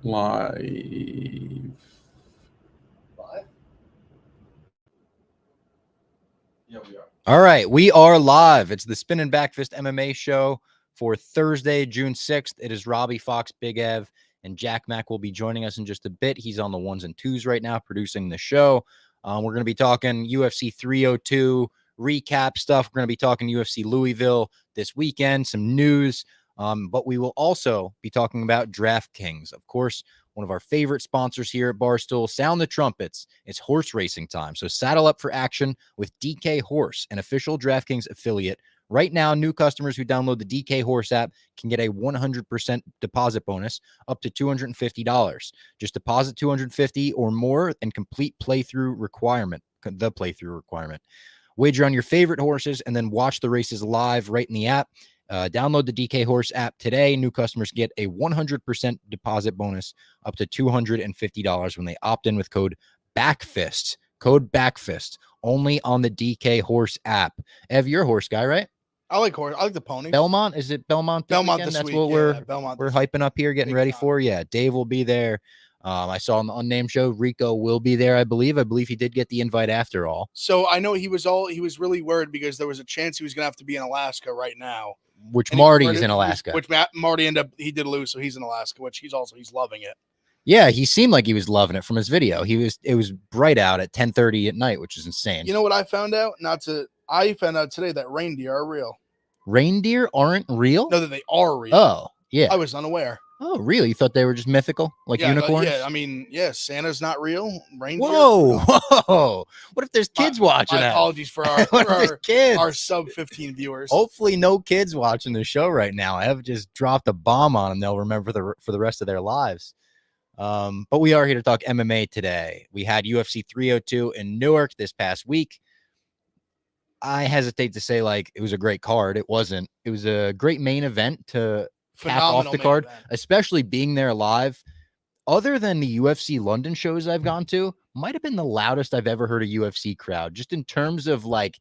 Live. Yeah, we are. All right, we are live. It's the Spin and Back Fist MMA show for Thursday, June 6th. It is Robbie Fox, Big Ev, and Jack Mack will be joining us in just a bit. He's on the ones and twos right now producing the show. We're going to be talking UFC 302 recap stuff. We're going to be talking UFC Louisville this weekend, some news, but we will also be talking about DraftKings. Of course, one of our favorite sponsors here at Barstool. Sound the trumpets. It's horse racing time. So saddle up for action with DK Horse, an official DraftKings affiliate. Right now, new customers who download the DK Horse app can get a 100% deposit bonus up to $250. Just deposit $250 or more and complete the playthrough requirement. Wager on your favorite horses and then watch the races live right in the app. Download the DK Horse app today. New customers get a 100% deposit bonus up to $250 when they opt in with code BACKFIST. Code BACKFIST only on the DK Horse app. Ev, you're a horse guy, right? I like horse. I like the pony. Belmont? Is it Belmont? Belmont Weekend? this That's week. what Belmont we're hyping up here, getting ready for. Yeah, Dave will be there. I saw on the unnamed show, Rico will be there, I believe. I believe he did get the invite after all. So I know he was really worried because there was a chance he was going to have to be in Alaska right now. Which Marty's in Alaska. Which Marty ended up, he did lose, so he's in Alaska, which he's loving it. Yeah, he seemed like he was loving it from his video. It was bright out at 10:30 at night, which is insane. You know what I found out? I found out today that reindeer are real. Reindeer aren't real? No, that they are real. Oh, yeah. I was unaware. Oh, really? You thought they were just mythical, like unicorns? Yeah, I mean, Santa's not real. Reindeer. Whoa. What if there's kids watching my that? apologies for our sub 15 viewers. Hopefully no kids watching the show right now. I have just dropped a bomb on them. They'll remember for the rest of their lives. But we are here to talk MMA today. We had UFC 302 in Newark this past week. I hesitate to say like it was a great card. It wasn't. It was a great main event to cap off the card, especially being there live. Other than the UFC London shows I've gone to, might have been the loudest I've ever heard a UFC crowd, just in terms of like,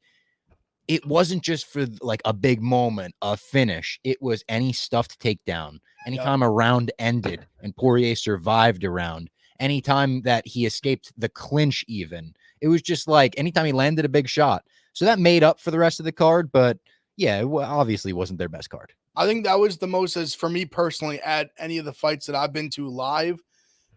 it wasn't just for like a big moment, a finish. It was any stuffed takedown. Anytime a round ended and Poirier survived a round, anytime that he escaped the clinch even, it was just like anytime he landed a big shot. So that made up for the rest of the card, but yeah, it obviously wasn't their best card. I think that was the most, as for me personally, at any of the fights that I've been to live,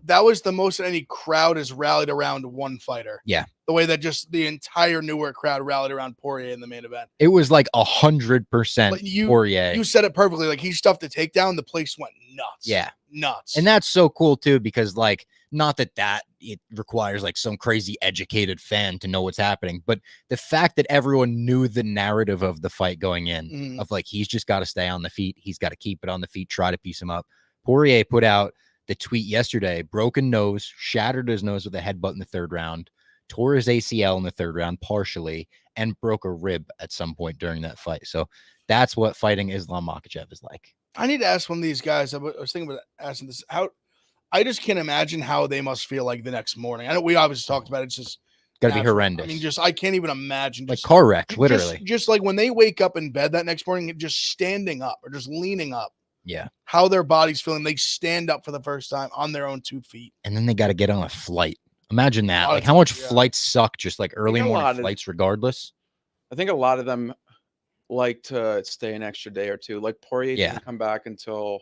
that was the most that any crowd has rallied around one fighter. Yeah. The way that just the entire Newark crowd rallied around Poirier in the main event. It was like 100% Poirier. You said it perfectly. Like he stuffed the takedown, the place went nuts. Yeah. Nuts. And that's so cool too, because like, not that it requires like some crazy educated fan to know what's happening, but the fact that everyone knew the narrative of the fight going in of like, he's just got to stay on the feet. He's got to keep it on the feet, try to piece him up. Poirier put out the tweet yesterday, broken nose, shattered his nose with a headbutt in the third round, tore his ACL in the third round partially, and broke a rib at some point during that fight. So that's what fighting Islam Makhachev is like. I need to ask one of these guys. I was thinking about asking this. I just can't imagine how they must feel like the next morning. I know we obviously talked about it. It's just got to be horrendous. I mean, I can't even imagine. Like car wreck, literally. Just like when they wake up in bed that next morning, just standing up or just leaning up. Yeah. How their body's feeling. They stand up for the first time on their own 2 feet. And then they got to get on a flight. Imagine that. Like how much flights suck, just like early morning flights regardless. I think a lot of them like to stay an extra day or two. Like Poirier didn't come back until...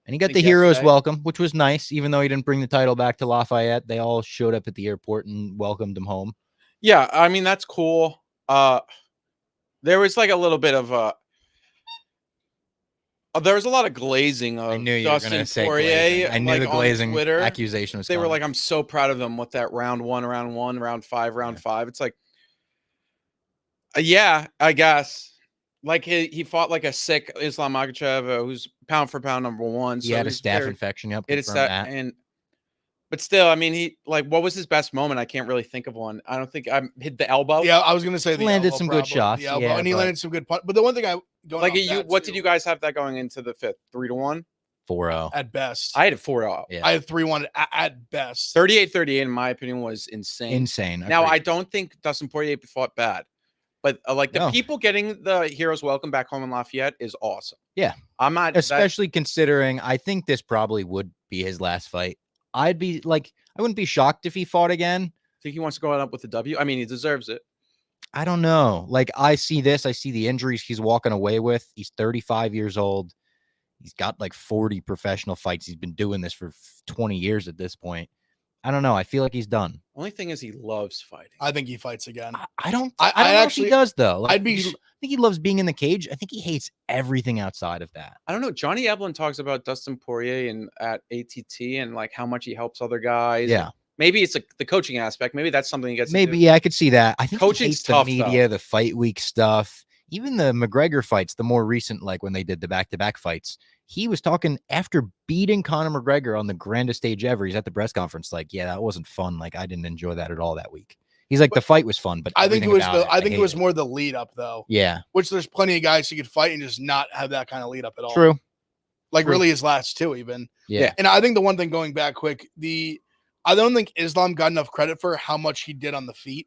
And he got the hero's welcome, which was nice, even though he didn't bring the title back to Lafayette. They all showed up at the airport and welcomed him home. Yeah, I mean, that's cool. There was like a little bit of there was a lot of glazing of Dustin Poirier. I knew the glazing accusation was coming. They were like, I'm so proud of him with that round one, round five. It's like, yeah, I guess. Like he fought like a sick Islam Makhachev, who's pound for pound #1. So he had a staph infection. Yep, but still, I mean, he like what was his best moment? I can't really think of one. I don't think I hit the elbow. Yeah, I was gonna say he landed some good shots. Yeah, and he landed some good punch. But the one thing what did you guys have that going into the fifth? 3-1, 4-0 at best. I had 4-0. Yeah. I had 3-1 at best. 38-38 in my opinion was insane. Insane. Now I don't think Dustin Poirier fought bad. But like the No. people getting the hero's welcome back home in Lafayette is awesome. Yeah. I'm not Especially considering I think this probably would be his last fight. I wouldn't be shocked if he fought again. think he wants to go out with the W. I mean, he deserves it. I don't know. Like, I see the injuries he's walking away with. He's 35 years old. He's got like 40 professional fights. He's been doing this for 20 years at this point. I don't know. I feel like he's done. Only thing is he loves fighting. I think he fights again. I don't I know actually- if he does though. Like, I'd be. I think he loves being in the cage. I think he hates everything outside of that. I don't know. Johnny Eblin talks about Dustin Poirier and at ATT and like how much he helps other guys. Yeah. Maybe it's the coaching aspect. Maybe that's something he gets. Maybe, to do. yeah, I could see that. I think he Coaching's hates tough, the media, the fight week stuff, even the McGregor fights, the more recent, like when they did the back-to-back fights. He was talking after beating Conor McGregor on the grandest stage ever. He's at the press conference, like, yeah, that wasn't fun. Like, I didn't enjoy that at all that week. He's like, the fight was fun, but I think it everything was. about I think it was hated. more the lead up though. Yeah, Which there's plenty of guys who could fight and just not have that kind of lead up at all. true. Like True. really his last two even. Yeah. And I think the one thing going back quick, I don't think Islam got enough credit for how much he did on the feet.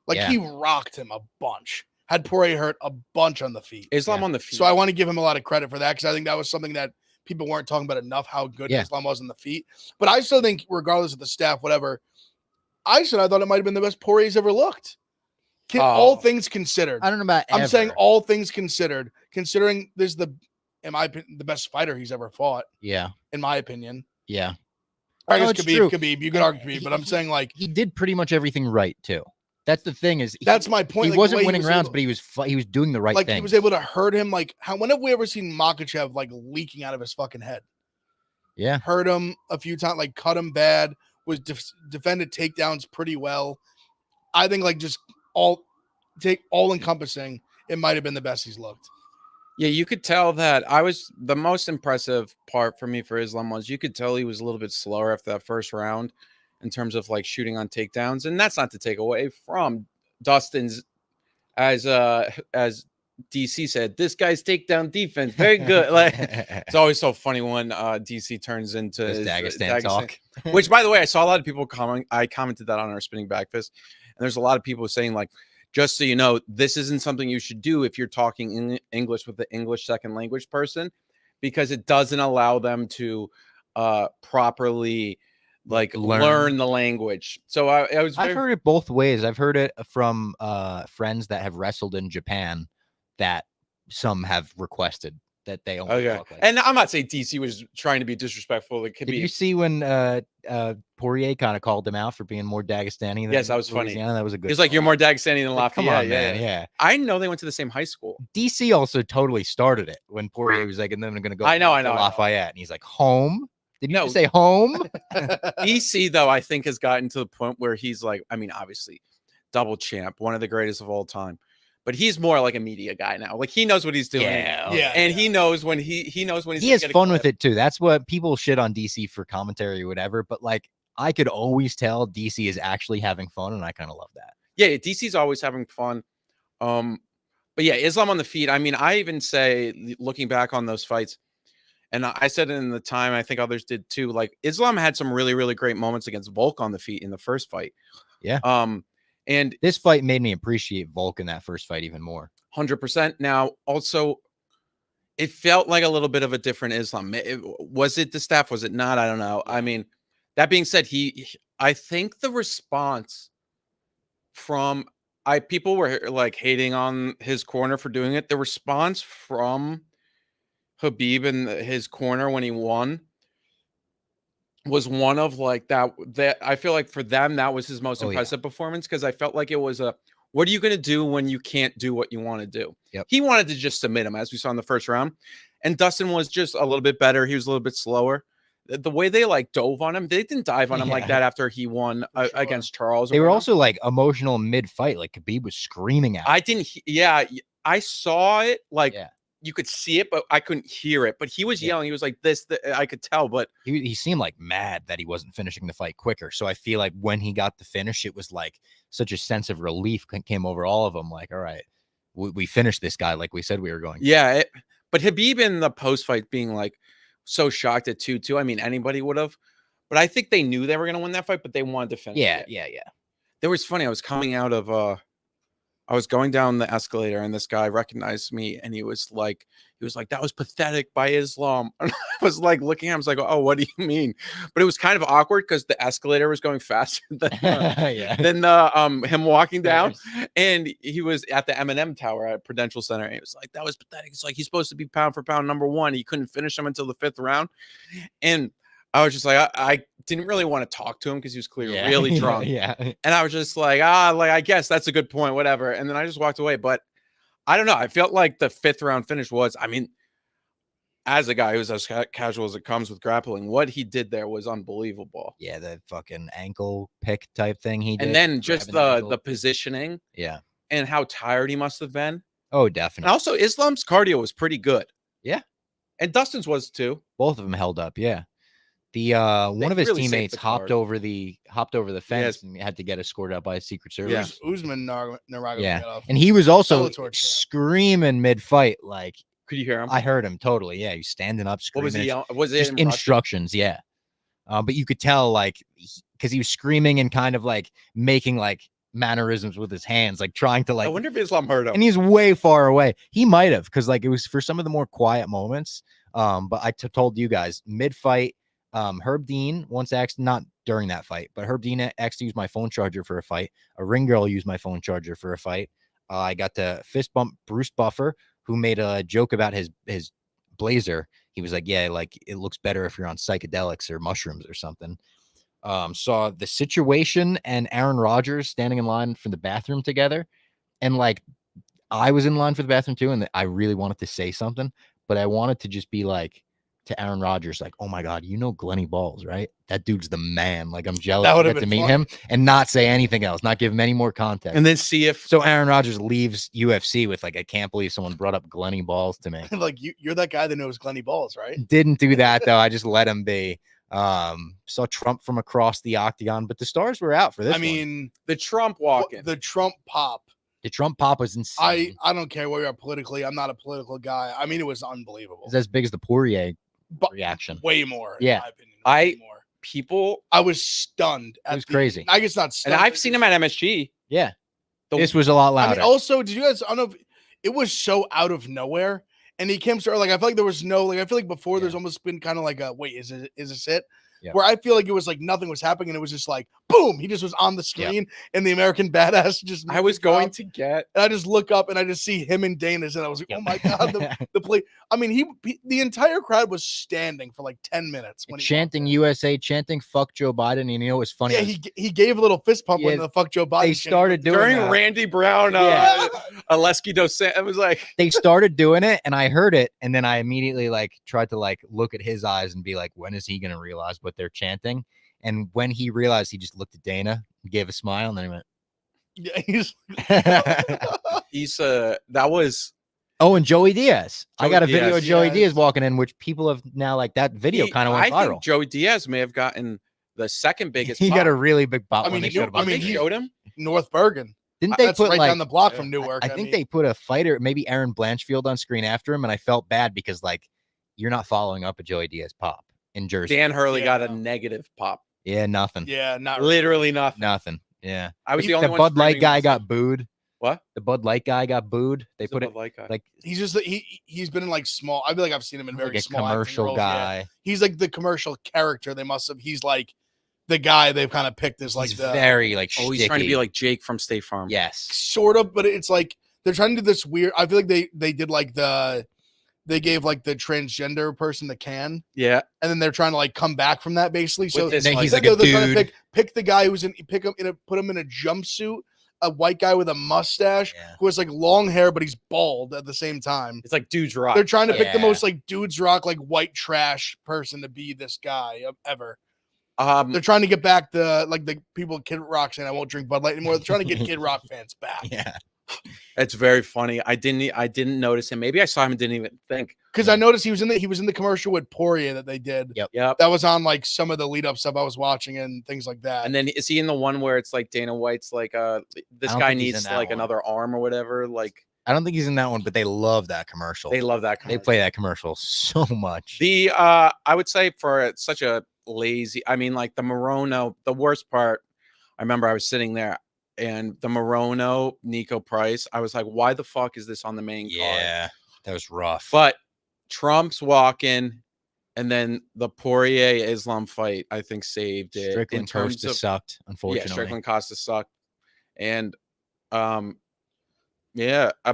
Like Yeah. he rocked him a bunch. Had Poirier hurt a bunch on the feet. Islam Yeah. on the feet. So I want to give him a lot of credit for that because I think that was something that people weren't talking about enough, how good Yeah. Islam was on the feet. But I still think, regardless of the staff, whatever, I thought it might have been the best Poirier's ever looked. All things considered. I don't know about I'm saying ever. all things considered, considering this is in my opinion, the best fighter he's ever fought, Yeah. in my opinion. Yeah. I No, guess it's true. Khabib, you could argue Khabib, but I'm saying like He did pretty much everything right too. That's the thing is that's my point. he like, the wasn't way winning rounds, able- but he was doing the right like thing. he was able to hurt him. Like when have we ever seen Makhachev like leaking out of his fucking head? Yeah. Hurt him a few times, like cut him bad. Was defended takedowns pretty well. I think like just all encompassing, it might have been the best he's looked. Yeah, you could tell that the most impressive part for me for Islam was you could tell he was a little bit slower after that first round in terms of like shooting on takedowns. And that's not to take away from Dustin's, as DC said, this guy's takedown defense, very good. Like it's always so funny when DC turns into His his, Dagestan talk. which by the way, I saw a lot of people I commented that on our spinning backfist, and there's a lot of people saying like, just so you know, this isn't something you should do if you're talking in English with the English second language person, because it doesn't allow them to properly like learn the language. So I've heard it both ways. I've heard it from friends that have wrestled in Japan that some have requested that they only talk like and I'm not saying DC was trying to be disrespectful. It could Did be. you see when Poirier kind of called him out for being more Dagestani? Than Yes, that was funny. Louisiana? That was a good. He's like, you're more Dagestani than like, Lafayette. come on, yeah, man. Yeah. I know they went to the same high school. DC also totally started it when Poirier was like, and then I'm going to go. I know. to Lafayette, and he's like, home. Did you No. just say home? DC though, I think has gotten to the point where he's like, I mean, obviously, double champ, one of the greatest of all time. But he's more like a media guy now. Like he knows what he's doing. Yeah. And he knows when he knows when he's he has fun with it too. That's what people shit on DC for commentary or whatever. But like, I could always tell DC is actually having fun, and I kind of love that. Yeah, DC's always having fun. But yeah, Islam on the feet. I mean, I even say, looking back on those fights, and I said it in the time, I think others did too. Like Islam had some really, really great moments against Volk on the feet in the first fight. Yeah. And this fight made me appreciate Volk in that first fight even more. 100%. Now, also, it felt like a little bit of a different Islam. Was it the staff? Was it not? I don't know. I mean, that being said, I think the response from people were like hating on his corner for doing it. The response from Khabib in his corner when he won was one of like that I feel like for them that was his most impressive performance, because I felt like it was what are you going to do when you can't do what you want to do? Yep. He wanted to just submit him, as we saw in the first round, and Dustin was just a little bit better. He was a little bit slower. The way they like dove on him, they didn't dive on him like that after he won against Charles. They were also like emotional mid-fight. Like Khabib was screaming at him. I saw it like you could see it, but I couldn't hear it. But he was yelling. He was like this. I could tell, but he seemed like mad that he wasn't finishing the fight quicker. So I feel like when he got the finish, it was like such a sense of relief came over all of them. Like, all right, we finished this guy like we said we were going. Yeah, but Khabib in the post fight being like so shocked at 2-2. I mean, anybody would have, but I think they knew they were going to win that fight, but they wanted to finish. Yeah. There was funny. I was coming out of I was going down the escalator and this guy recognized me and he was like, that was pathetic by Islam. And I was like looking at him, I was like, oh, what do you mean? But it was kind of awkward because the escalator was going faster than him walking down. And he was at the M&M Tower at Prudential Center. And he was like, that was pathetic. It's like, he's supposed to be pound for pound #1. He couldn't finish him until the 5th round. And I was just like, I didn't really want to talk to him because he was clearly really drunk. And I was just like, I guess that's a good point, whatever. And then I just walked away. But I don't know. I felt like the 5th round finish was, I mean, as a guy who's as casual as it comes with grappling, what he did there was unbelievable. Yeah, the fucking ankle pick type thing he did. And then just the positioning. Yeah. And how tired he must have been. Oh, definitely. And also, Islam's cardio was pretty good. Yeah. And Dustin's was too. Both of them held up. Yeah. The one of his teammates hopped over the fence and had to get escorted out by a Secret Service. Usman Nurmagomedov. And he was also screaming mid-fight. Like, could you hear him? I heard him totally. Yeah, he was standing up screaming. What was it? Just instructions. Yeah. But you could tell, like, because he was screaming and kind of like making like mannerisms with his hands, like trying to like. I wonder if Islam heard him. And he's way far away. He might have, because like it was for some of the more quiet moments. But I told you guys mid-fight. Herb Dean once asked, not during that fight, but Herb Dean asked to use my phone charger for a fight. A ring girl used my phone charger for a fight. I got to fist bump Bruce Buffer, who made a joke about his blazer. He was like, yeah, like it looks better if you're on psychedelics or mushrooms or something. Saw The Situation and Aaron Rodgers standing in line for the bathroom together. And like, I was in line for the bathroom too. And I really wanted to say something, but I wanted to just be like, to Aaron Rodgers, like, oh my God, you know Glenny Balls, right? That dude's the man. Like, I'm jealous to get to meet him and not say anything else, not give him any more context. And then see if so Aaron Rodgers leaves UFC with like, I can't believe someone brought up Glenny Balls to me. Like you're that guy that knows Glenny Balls, right? Didn't do that though. I just let him be. Saw Trump from across the octagon, but the stars were out for this. I mean, the Trump walk-in, the Trump pop. The Trump pop was insane. I don't care where you are politically. I'm not a political guy. I mean, it was unbelievable. It's as big as the Poirier reaction. Way more. Yeah. In my opinion. I was stunned. It was crazy. I guess not stunned. And I've seen him at MSG. Yeah. This was a lot louder. I mean, also, did you guys, I don't know if it was so out of nowhere. And he came to, like, I feel like there was no, like, I feel like before there's almost been kind of like a, wait, is this it? Yeah. Where I feel like it was like nothing was happening and it was just like boom, he just was on the screen and the American Badass just I was going to get and I just look up and I just see him and Dana's and I was like, oh my God, the play. I mean, the entire crowd was standing for like 10 minutes when chanting USA, chanting fuck Joe Biden. And you know what's funny? Yeah, he gave a little fist pump when the fuck Joe Biden. They started doing during that. Randy Brown, Aleski Docent. It was like they started doing it and I heard it and then I immediately like tried to like look at his eyes and be like, when is he gonna realize what they're chanting? And when he realized, he just looked at Dana, gave a smile, and then he went, yeah, he's that was oh, and Joey Diaz. I got a video of Joey Diaz walking in, which people have now like that video kind of went viral. I think Joey Diaz may have gotten the second biggest. He got a really big pop. I mean, they showed him North Bergen. Didn't they put right like down the block from Newark? I think they put a fighter, maybe Aaron Blanchfield, on screen after him, and I felt bad because like you're not following up a Joey Diaz pop in Jersey. Dan Hurley got a negative pop. Yeah, nothing. Yeah, not literally nothing. Nothing. Yeah, I was the only one. The Bud Light guy got booed. What? The Bud Light guy got booed. They put it like he's just he's been in like small. I feel like I've seen him in very like small commercial guy. Yeah. He's like the commercial character. They must have. He's like the guy they've kind of picked as like the very like. He's trying to be like Jake from State Farm. Yes, sort of. But it's like they're trying to do this weird. I feel like they did like they gave like the transgender person the can. Yeah. And then they're trying to like come back from that basically. So he's like a dude. Trying to pick the guy who's put him in a jumpsuit, a white guy with a mustache who has like long hair, but he's bald at the same time. It's like Dudes Rock. They're trying to pick the most like Dudes Rock, like white trash person to be this guy ever. They're trying to get back the people Kid Rock saying I won't drink Bud Light anymore. They're trying to get Kid Rock fans back. Yeah. It's very funny. I didn't notice him. Maybe I saw him and didn't even think. Because I noticed he was in the commercial with Poirier that they did. Yep. That was on like some of the lead up stuff I was watching and things like that. And then is he in the one where it's like Dana White's like this guy needs like another arm or whatever? Like I don't think he's in that one, but they love that commercial. They love that commercial. They play that commercial so much. The I would say for such a lazy, I mean like the Morono, the worst part, I remember I was sitting there. and the Morono Nico Price. I was like, why the fuck is this on the main card? Yeah, that was rough. But Trump's walking, and then the Poirier Islam fight, I think, saved it. Strickland Costa sucked, unfortunately. Yeah, Strickland Costa sucked. And but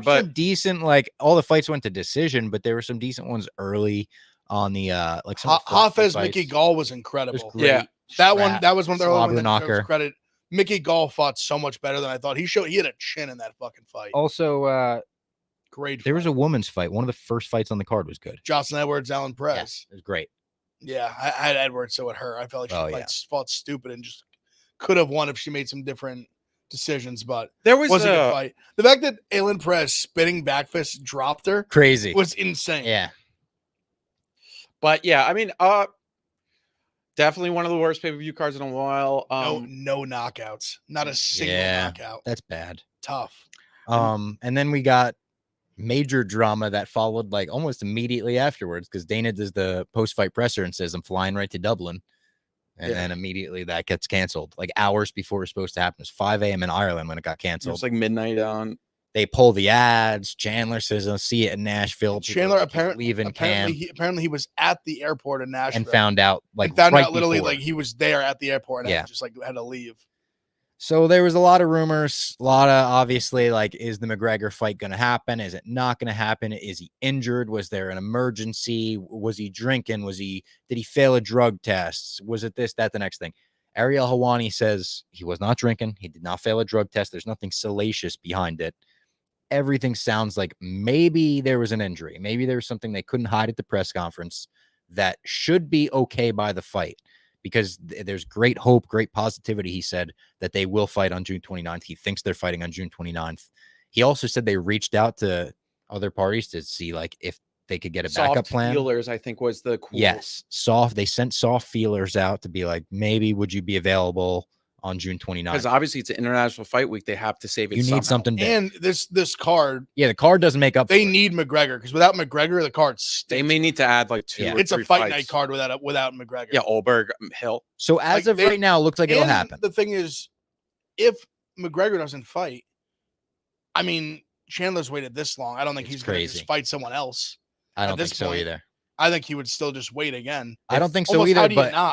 some decent, like all the fights went to decision, but there were some decent ones early on the like some Hafez Mickey Gall was incredible. Yeah, that was one of the early ones that knocker. deserves credit. Mickey Gall fought so much better than I thought. He had a chin in that fucking fight. Also, great. There was a women's fight. One of the first fights on the card was good. Jocelyn Edwards, Alan Perez. Yeah, it was great. Yeah, I had Edwards, so it hurt. I felt like she fought stupid and just could have won if she made some different decisions, but there was a good fight. The fact that Alan Perez spinning back fist dropped her crazy was insane. Yeah. But yeah, I mean, definitely one of the worst pay-per-view cards in a while. No knockouts. Not a single knockout. That's bad. Tough. And then we got major drama that followed like almost immediately afterwards because Dana does the post-fight presser and says, I'm flying right to Dublin. And then immediately that gets canceled. Like hours before it was supposed to happen. It was 5 a.m. in Ireland when it got canceled. It was like midnight on. They pull the ads. Chandler says, I'll see it in Nashville. Chandler apparently he was at the airport in Nashville. And found out literally like he was there at the airport and just like had to leave. So there was a lot of rumors, a lot of obviously like, is the McGregor fight going to happen? Is it not going to happen? Is he injured? Was there an emergency? Was he drinking? Did he fail a drug test? Was it this, that, the next thing? Ariel Helwani says he was not drinking. He did not fail a drug test. There's nothing salacious behind it. Everything sounds like maybe there was an injury. Maybe there was something they couldn't hide at the press conference that should be okay by the fight. Because there's great hope, great positivity, he said, that they will fight on June 29th. He thinks they're fighting on June 29th. He also said they reached out to other parties to see like if they could get a backup plan. Feelers, I think, was the cool. Yes, soft. They sent soft feelers out to be like, maybe would you be available on June 29th? Because obviously it's an international fight week. They have to save it. You need something big. And this card. Yeah, the card doesn't make up. They need McGregor because without McGregor, the card stinks. They may need to add like 2 or it's 3 a fight fights. night card without McGregor. Yeah, Olberg, Hill. So as of right now, it looks like it'll happen. The thing is, if McGregor doesn't fight, I mean, Chandler's waited this long. I don't think he's going to just fight someone else. I don't think so either. I think he would still just wait again. I don't think so either.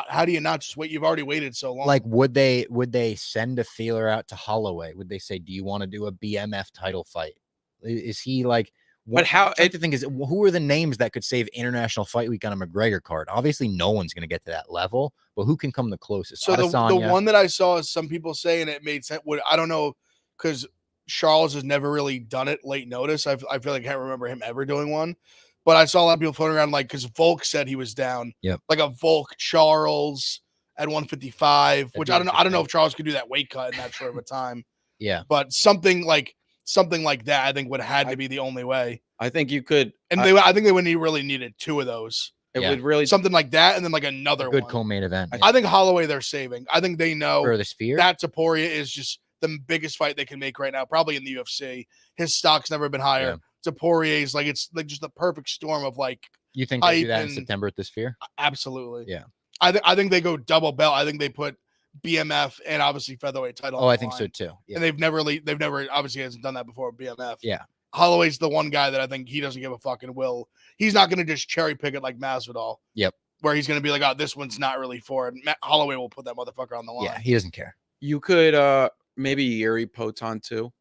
How do you not just wait? You've already waited so long. Like, would they send a feeler out to Holloway? Would they say, do you want to do a BMF title fight? Is he like, but how the thing is, who are the names that could save International Fight Week on a McGregor card? Obviously, no one's going to get to that level, but who can come the closest? So the one that I saw is some people saying it made sense. I don't know, because Charles has never really done it late notice. I feel like I can't remember him ever doing one. But I saw a lot of people floating around like, because Volk said he was down. Yep. Like a Volk Charles at 155, which I don't know if Charles could do that weight cut in that short of a time. Yeah. But something like that, I think would have had to be the only way. I think you could. And I think they would really needed 2 of those. It would really something like that, and then like another good one. co-main event. I think Holloway they're saving. I think they know for the Sphere that Topuria is just the biggest fight they can make right now, probably in the UFC. His stock's never been higher. Yeah. Poirier's like it's like just the perfect storm of like. You think they do that in September at the Sphere? Absolutely. Yeah. I think they go double belt. I think they put BMF and obviously featherweight title. Oh, I think so too. Yeah. And they've never obviously hasn't done that before with BMF. Yeah. Holloway's the one guy that I think he doesn't give a fucking will. He's not going to just cherry pick it like Masvidal. Yep. Where he's going to be like, oh, this one's not really for it. Holloway will put that motherfucker on the line. Yeah, he doesn't care. You could maybe Yuri Poton too.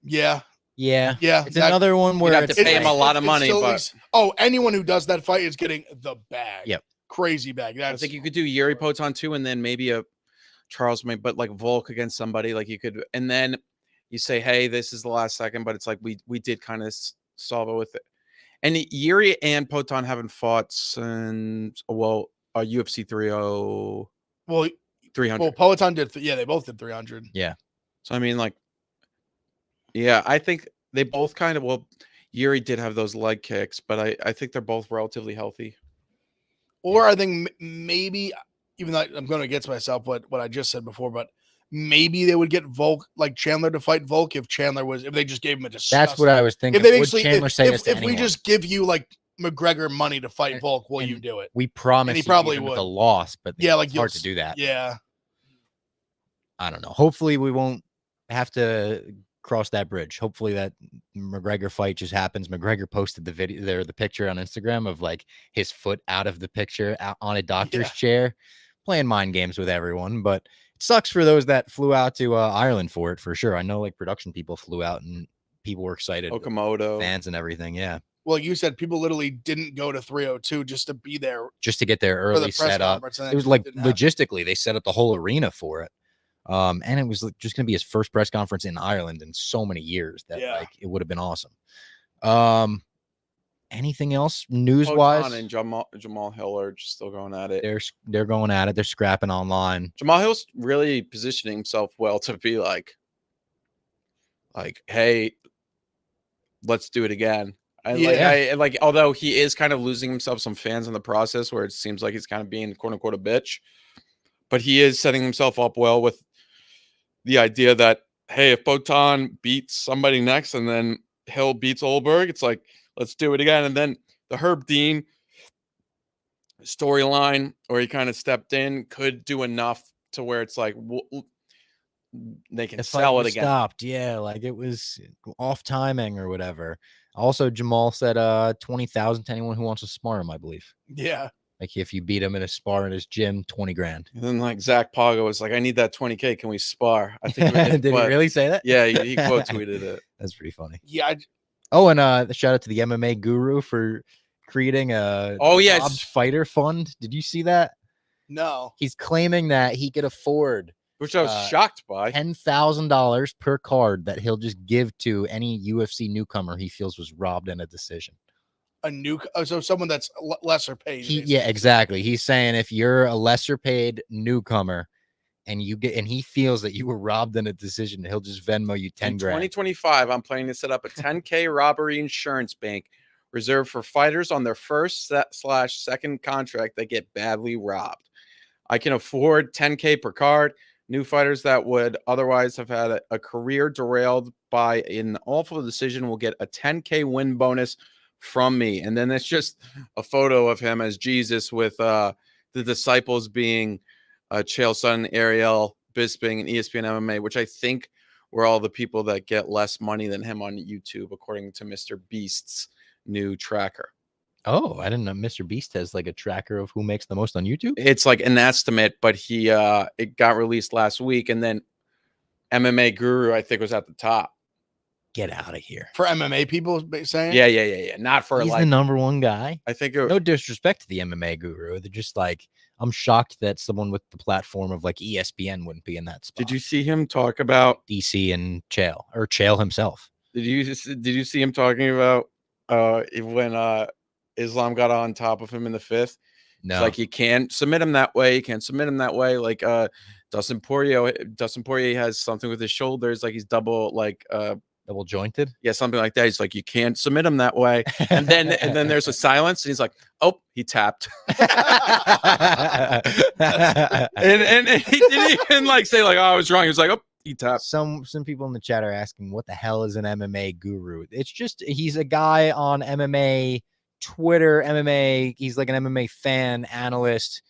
Yeah. Yeah. Yeah. It's another one where you have to pay him a lot of money. But anyone who does that fight is getting the bag. Yep. Crazy bag. I think you could do Yuri Poton too, and then maybe a Charles May, but like Volk against somebody like you could, and then you say, hey, this is the last second, but it's like we did kind of solve it with it. And Yuri and Poton haven't fought since UFC 30. Well, 300. Well, Poton did. They both did 300. Yeah. So I mean, like, yeah, I think they both kind of. Well, Yuri did have those leg kicks, but I think they're both relatively healthy. Or I think maybe, even though I'm going to get to myself what I just said before, but maybe they would get Volk, like Chandler, to fight Volk if they just gave him a disgusting. That's what I was thinking. If we just give you like McGregor money to fight Volk, will you do it? We promise. And he probably would. With a loss, but yeah, like it's hard to do that. Yeah. I don't know. Hopefully we won't have to cross that bridge. Hopefully that McGregor fight just happens. McGregor posted the video there, the picture on Instagram of like his foot out of the picture out on a doctor's chair, playing mind games with everyone. But it sucks for those that flew out to Ireland for it, for sure. I know like production people flew out and people were excited. Okamoto. Fans and everything. Yeah. Well, you said people literally didn't go to 302 just to be there. Just to get there early, set up. It was like logistically, they set up the whole arena for it. And it was just going to be his first press conference in Ireland in so many years that like it would have been awesome. Anything else news wise? And Jamal Hill are just still going at it. They're going at it. They're scrapping online. Jamal Hill's really positioning himself well to be like, hey, let's do it again. Although he is kind of losing himself some fans in the process where it seems like he's kind of being quote unquote a bitch, but he is setting himself up well with the idea that, hey, if Botan beats somebody next and then Hill beats Olberg, it's like, let's do it again. And then the Herb Dean storyline, where he kind of stepped in, could do enough to where it's like they can sell it again. Stopped, yeah, like it was off timing or whatever. Also, Jamal said 20,000 to anyone who wants to spar him, I believe. Yeah. Like if you beat him in a spar in his gym, 20 grand. And then like Zach Pago was like, I need that 20K. Can we spar? I think did he really say that? Yeah, he quote tweeted it. That's pretty funny. Yeah. And shout out to the MMA Guru for creating a robbed fighter fund. Did you see that? No. He's claiming that he could afford, which I was shocked by, $10,000 per card that he'll just give to any UFC newcomer he feels was robbed in a decision. So someone that's lesser paid. Yeah, exactly. He's saying if you're a lesser paid newcomer and he feels that you were robbed in a decision, he'll just Venmo you 10 grand. 2025, I'm planning to set up a 10K robbery insurance bank reserved for fighters on their first /second contract that get badly robbed. I can afford 10K per card. New fighters that would otherwise have had a career derailed by an awful decision will get a 10K win bonus from me. And then it's just a photo of him as Jesus with the disciples being Chael Sonnen, Ariel, Bisping, and ESPN MMA, which I think were all the people that get less money than him on YouTube, according to Mr. Beast's new tracker. Oh, I didn't know Mr. Beast has like a tracker of who makes the most on YouTube. It's like an estimate, but it got released last week, and then MMA Guru, I think, was at the top. Get out of here. For MMA people saying? Yeah. Not for He's the number one guy. I think no disrespect to the MMA Guru. They're just like, I'm shocked that someone with the platform of like ESPN wouldn't be in that spot. Did you see him talk about DC and Chael, or Chael himself? Did you see him talking about when Islam got on top of him in the fifth? No. It's like you can't submit him that way. You can't submit him that way. Like Dustin Poirier has something with his shoulders, like he's double jointed. Yeah, something like that. He's like, you can't submit him that way. And then there's a silence, and he's like, oh, he tapped. and he didn't even like say like, oh, I was wrong. He was like, oh, he tapped. Some people in the chat are asking, what the hell is an MMA guru? It's just he's a guy on MMA Twitter, MMA. He's like an MMA fan, analyst,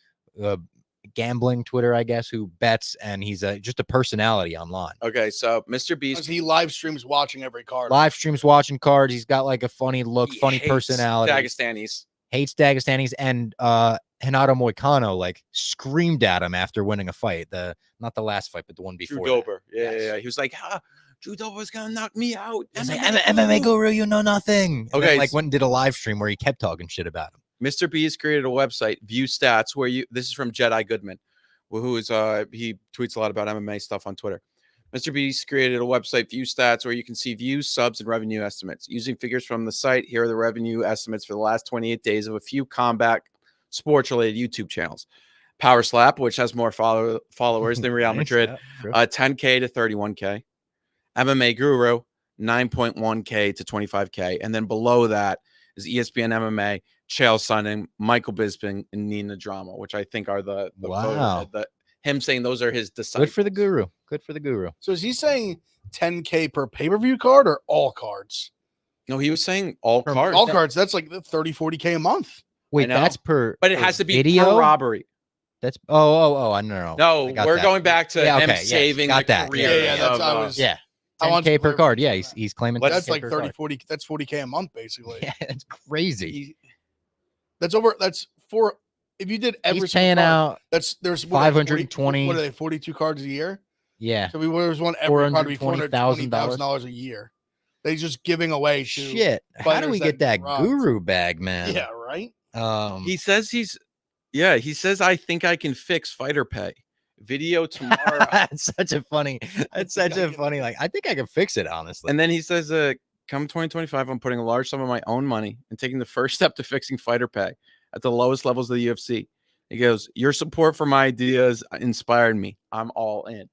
gambling Twitter, I guess, who bets, and he's just a personality online. Okay, so Mr. Beast, he live streams watching every card. Live streams watching cards. He's got like a funny look, funny personality. Hates Dagestanis, and Renato Moicano like screamed at him after winning a fight. Not the last fight, but the one before. Drew Dober. Yeah. He was like, Drew Dober's gonna knock me out. He's like, MMA guru, you know nothing. And okay, then, like went and did a live stream where he kept talking shit about him. Mr. Beast created a website, View Stats, where this is from Jedi Goodman, who is he tweets a lot about MMA stuff on Twitter. Mr. Beast created a website, View Stats, where you can see views, subs, and revenue estimates. Using figures from the site, here are the revenue estimates for the last 28 days of a few combat sports-related YouTube channels. Power Slap, which has more followers than Real Madrid, 10K to 31K. MMA Guru, 9.1K to 25K. And then below that is ESPN MMA, Chael Sonnen, Michael Bisping, and Nina Drama, which I think are the wow. Him saying those are his disciples. Good for the guru. Good for the guru. So is he saying 10K per pay-per-view card or all cards? No, he was saying all cards. All cards. That's like 30, 40K a month. Wait, that's per. But it has to be video? per robbery. That's I know. No, I got we're that. going back to him yes, saving got the that. career. Yeah, that's of, I was. Yeah, I want 10K some per card. Yeah, clarification on that. he's claiming That's 10K like per 30, card. 40. That's 40K a month, basically. Yeah, it's crazy. That's over. That's for if you did every He's single paying card. out. There's 520. What are they? 42 cards a year. Yeah, So there's one every card to be $420,000 $420,000 a year. They're just giving away to shit. How do fighters we get that that get robbed. guru bag, man? Yeah, right. He says he says I think I can fix fighter pay. Video tomorrow. That's such a funny. That's such a funny. Like, I think I can fix it, honestly. And then he says, come 2025, I'm putting a large sum of my own money and taking the first step to fixing fighter pay at the lowest levels of the UFC. He goes, your support for my ideas inspired me. I'm all in.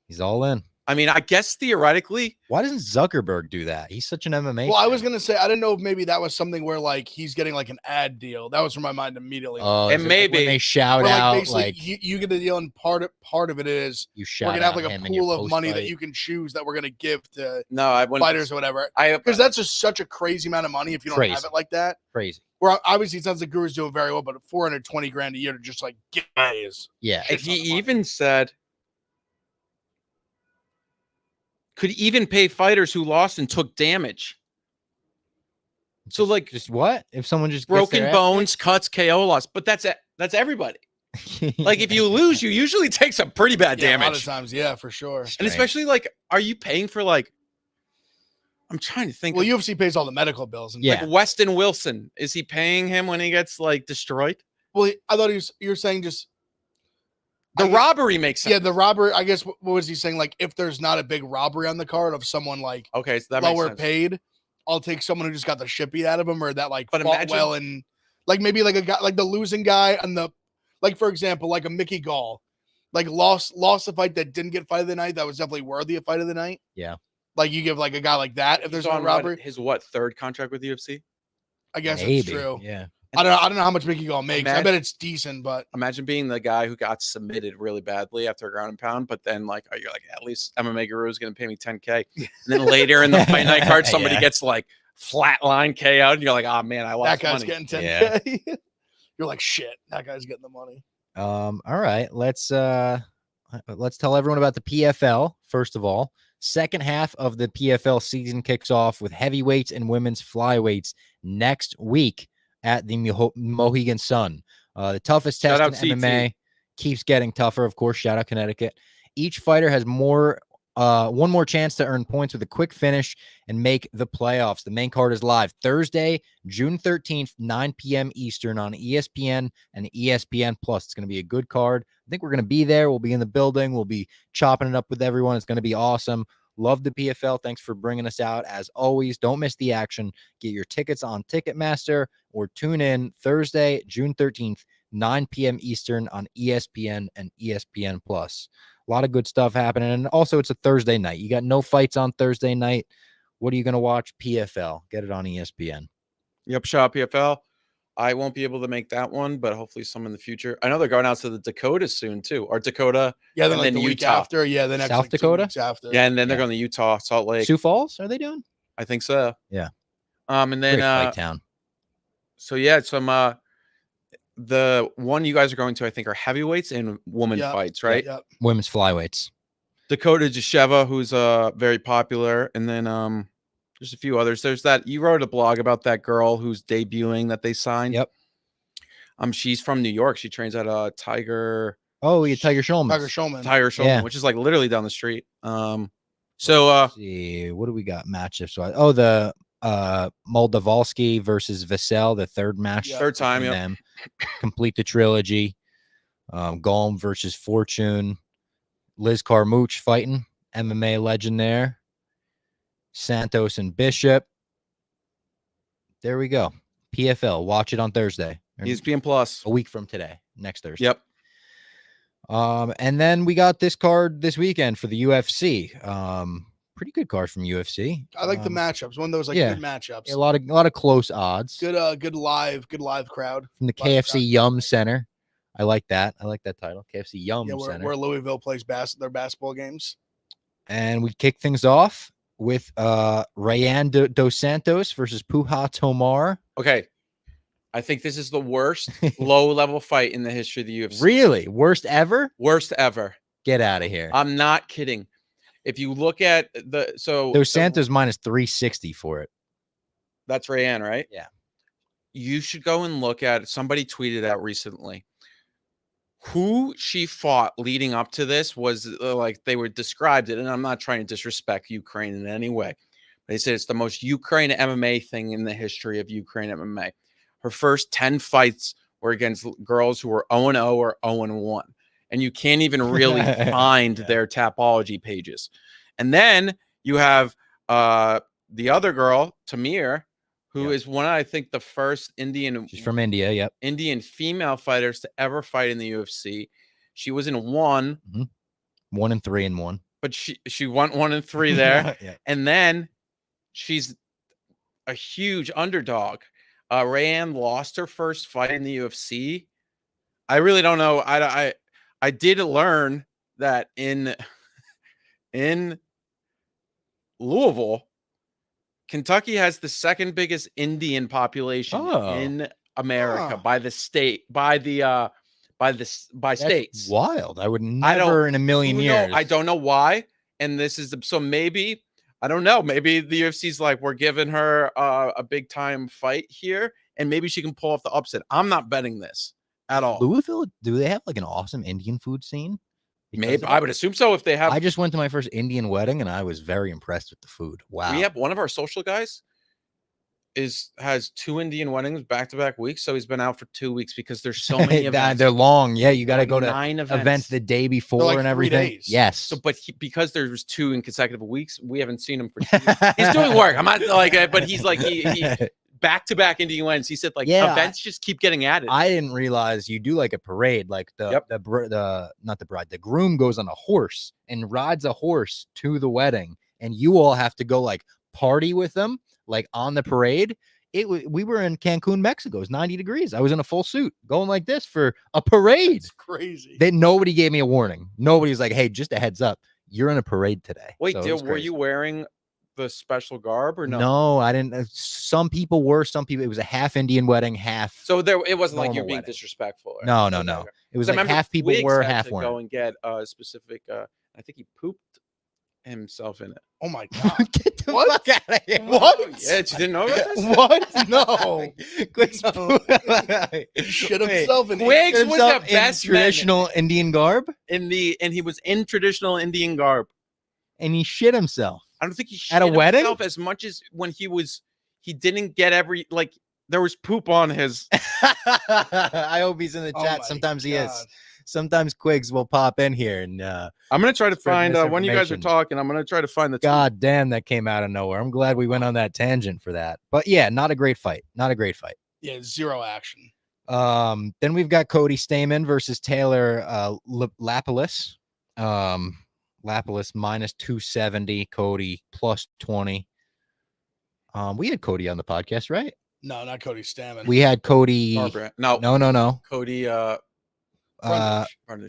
He's all in. I mean, I guess theoretically, Why doesn't Zuckerberg do that? He's such an MMA. Well, I fan. was gonna say I didn't know if maybe that was something where like he's getting like an ad deal. That was from my mind immediately. Oh, And is it like maybe- when they shout Where, out basically like you get the deal, and part of it is you we're shout gonna have out like a him in your pool of money that post-fight. you can choose that we're gonna give to no, I wouldn't. fighters or whatever. I Because that's just such a crazy amount of money if you don't have Crazy. it like that. Crazy. Where obviously it sounds like Guru's doing very well, but 420 grand a year to just like get is Yeah. And shit he ton of money. even said could even pay fighters who lost and took damage. So like Just what? If someone just gets broken their ass bones, cuts, KO loss, but that's it. That's everybody. kicked? Like if you lose, you usually take some pretty bad Yeah, a lot of damage. times, yeah, for sure. And Strange. especially like, are you paying for like? I'm trying to think. Well, of, UFC pays all the medical bills. And Yeah. like Weston Wilson, is he paying him when he gets like destroyed? Well, I thought you're saying just The I guess- robbery makes sense. yeah, the robbery. I guess what was he saying? Like if there's not a big robbery on the card of someone like Okay, so that makes lower sense. paid, I'll take someone who just got the shit beat out of him or that like But fought imagine- well and like maybe like a guy like the losing guy and the like for example like a Mickey Gall, like lost a fight that didn't get fight of the night that was definitely worthy of fight of the night. Yeah. Like you give like a guy like that if He's there's no on robbery. his third contract with UFC? I guess Maybe. it's true. Yeah. I don't know how much Mickey Gall makes. I Imagine- bet it's decent, but Imagine being the guy who got submitted really badly after a ground and pound, but then like, you're like, at least MMA Guru is going to pay me 10K. And then later in the fight night card, somebody Yeah. gets like flatline KO, and you're like, oh man, I that lost guy's money. getting 10K. You're like shit. That guy's getting the money. All right. Let's tell everyone about the PFL. First of all, second half of the PFL season kicks off with heavyweights and women's flyweights next week at the Mohegan Sun. The toughest Shout test out in CT. MMA keeps getting tougher. Of course, shout out Connecticut. Each fighter has one more chance to earn points with a quick finish and make the playoffs. The main card is live Thursday, June 13th, 9 p.m. Eastern on ESPN and ESPN Plus. It's going to be a good card. I think we're going to be there. We'll be in the building. We'll be chopping it up with everyone. It's going to be awesome. Love the PFL. Thanks for bringing us out. As always, don't miss the action. Get your tickets on Ticketmaster or tune in Thursday, June 13th, 9 p.m. Eastern on ESPN and ESPN Plus. A lot of good stuff happening. And also, it's a Thursday night. You got no fights on Thursday night. What are you going to watch? PFL. Get it on ESPN. Yep, shop PFL. I won't be able to make that one, but hopefully some in the future. I know they're going out to the Dakotas soon too, or Dakota. Yeah, then And like then the week Utah. after. Yeah, the next South like, 2 Dakota? weeks after. Yeah, and then they're Yeah. going to Utah, Salt Lake. Sioux Falls, are they doing? I think so. Yeah. And then Great fight town. so yeah, some the one you guys are going to, I think, are heavyweights and woman Yeah, fights, right? Yep. Women's flyweights. Dakota Jasheva, who's very popular, and then there's a few others. There's that you wrote a blog about that girl who's debuting that they signed. Yep. She's from New York. She trains at Tiger Oh, you Tiger Shulman. Tiger Shulman. Shulman, Yeah. which is like literally down the street. So Let's see, what do we got matchups? Oh, the Moldavalski versus Vassell, the third match. Yeah. third time, between yeah. them. Complete the trilogy. Golm versus Fortune. Liz Carmouche fighting, MMA legend there. Santos and Bishop. There we go. PFL. Watch it on Thursday. Or ESPN Plus. a week from today, next Thursday. Yep. And then we got this card this weekend for the UFC. Pretty good card from UFC. I like the matchups. One of those like yeah. good matchups. A lot of close odds. Good live crowd. From the Live KFC crowd. Yum Center. I like that. I like that title. KFC Yum Yeah, Center. where Louisville plays their basketball games. And we kick things off with Rayan Dos Santos versus Puja Tomar. Okay. I think this is the worst low-level fight in the history of the UFC. Really? Worst ever? Worst ever. Get out of here. I'm not kidding. If you look at Dos Santos minus 360 for it. That's Rayanne, right? Yeah. You should go and look at it. Somebody tweeted out recently. Who she fought leading up to this was like they were described it, and I'm not trying to disrespect Ukraine in any way. They said it's the most Ukraine MMA thing in the history of Ukraine MMA. Her first 10 fights were against girls who were 0-0 or 0-1. And you can't even really find their Tapology pages. And then you have the other girl, Tamir, who is one of, I think, the first Indian. She's from India, yep. Indian female fighters to ever fight in the UFC. She was in 1. 1 and 3 and 1. But she won 1 and 3 there. Yeah. And then she's a huge underdog. Rayanne lost her first fight in the UFC. I really don't know. I did learn that in Louisville, Kentucky has the second biggest Indian population in America by the state, by states. Wild. I would never in a million years. I don't know why. And this is so maybe I don't know. Maybe the UFC's like, we're giving her a big time fight here, and maybe she can pull off the upset. I'm not betting this at all. Louisville, do they have like an awesome Indian food scene? Maybe I would assume so. If they have, I just went to my first Indian wedding and I was very impressed with the food. Wow. We have one of our social guys has 2 Indian weddings back-to-back weeks, so he's been out for 2 weeks because there's so many events. They're long. Yeah, you got to like go to 9 events the day before like and 3 everything. days. Yes. So, but because there's 2 in consecutive weeks, we haven't seen him for 2 weeks. He's doing work. I'm not like, but he's like he back-to-back Indian weddings. He said like events just keep getting added. I didn't realize you do like a parade, like the groom goes on a horse and rides a horse to the wedding, and you all have to go like party with them, like on the parade. We were in Cancun, Mexico. It's 90 degrees. I was in a full suit going like this for a parade. It's crazy. Nobody gave me a warning. Nobody was like, hey, just a heads up. You're in a parade today. Wait, so were you wearing the special garb or no? No, I didn't. Some people were. Some people. It was a half Indian wedding, half. So it wasn't like you're being wedding. disrespectful. No. It was like half people were, half weren't. Go and get a specific. I think he pooped himself in it. Oh my god! Get the What? fuck out of here. What? Yeah, you didn't know about this? What? No. Quick. He shit himself in Quigs was the best traditional Indian garb, and he was in traditional Indian garb, and he shit himself. I don't think he shit at a wedding himself as much as when he didn't get there was poop on his. I hope he's in the chat. Sometimes he is. Sometimes Quigs will pop in here, and I'm gonna try to find when you guys are talking. I'm gonna try to find the. God damn, that came out of nowhere. I'm glad we went on that tangent for that. But yeah, not a great fight. Not a great fight. Yeah, 0 action. Then we've got Cody Stamann versus Taylor Lapilus. Lapilus minus 270, Cody plus 20. We had Cody on the podcast, right? No, not Cody Stamann. We had Cody. No. Cody.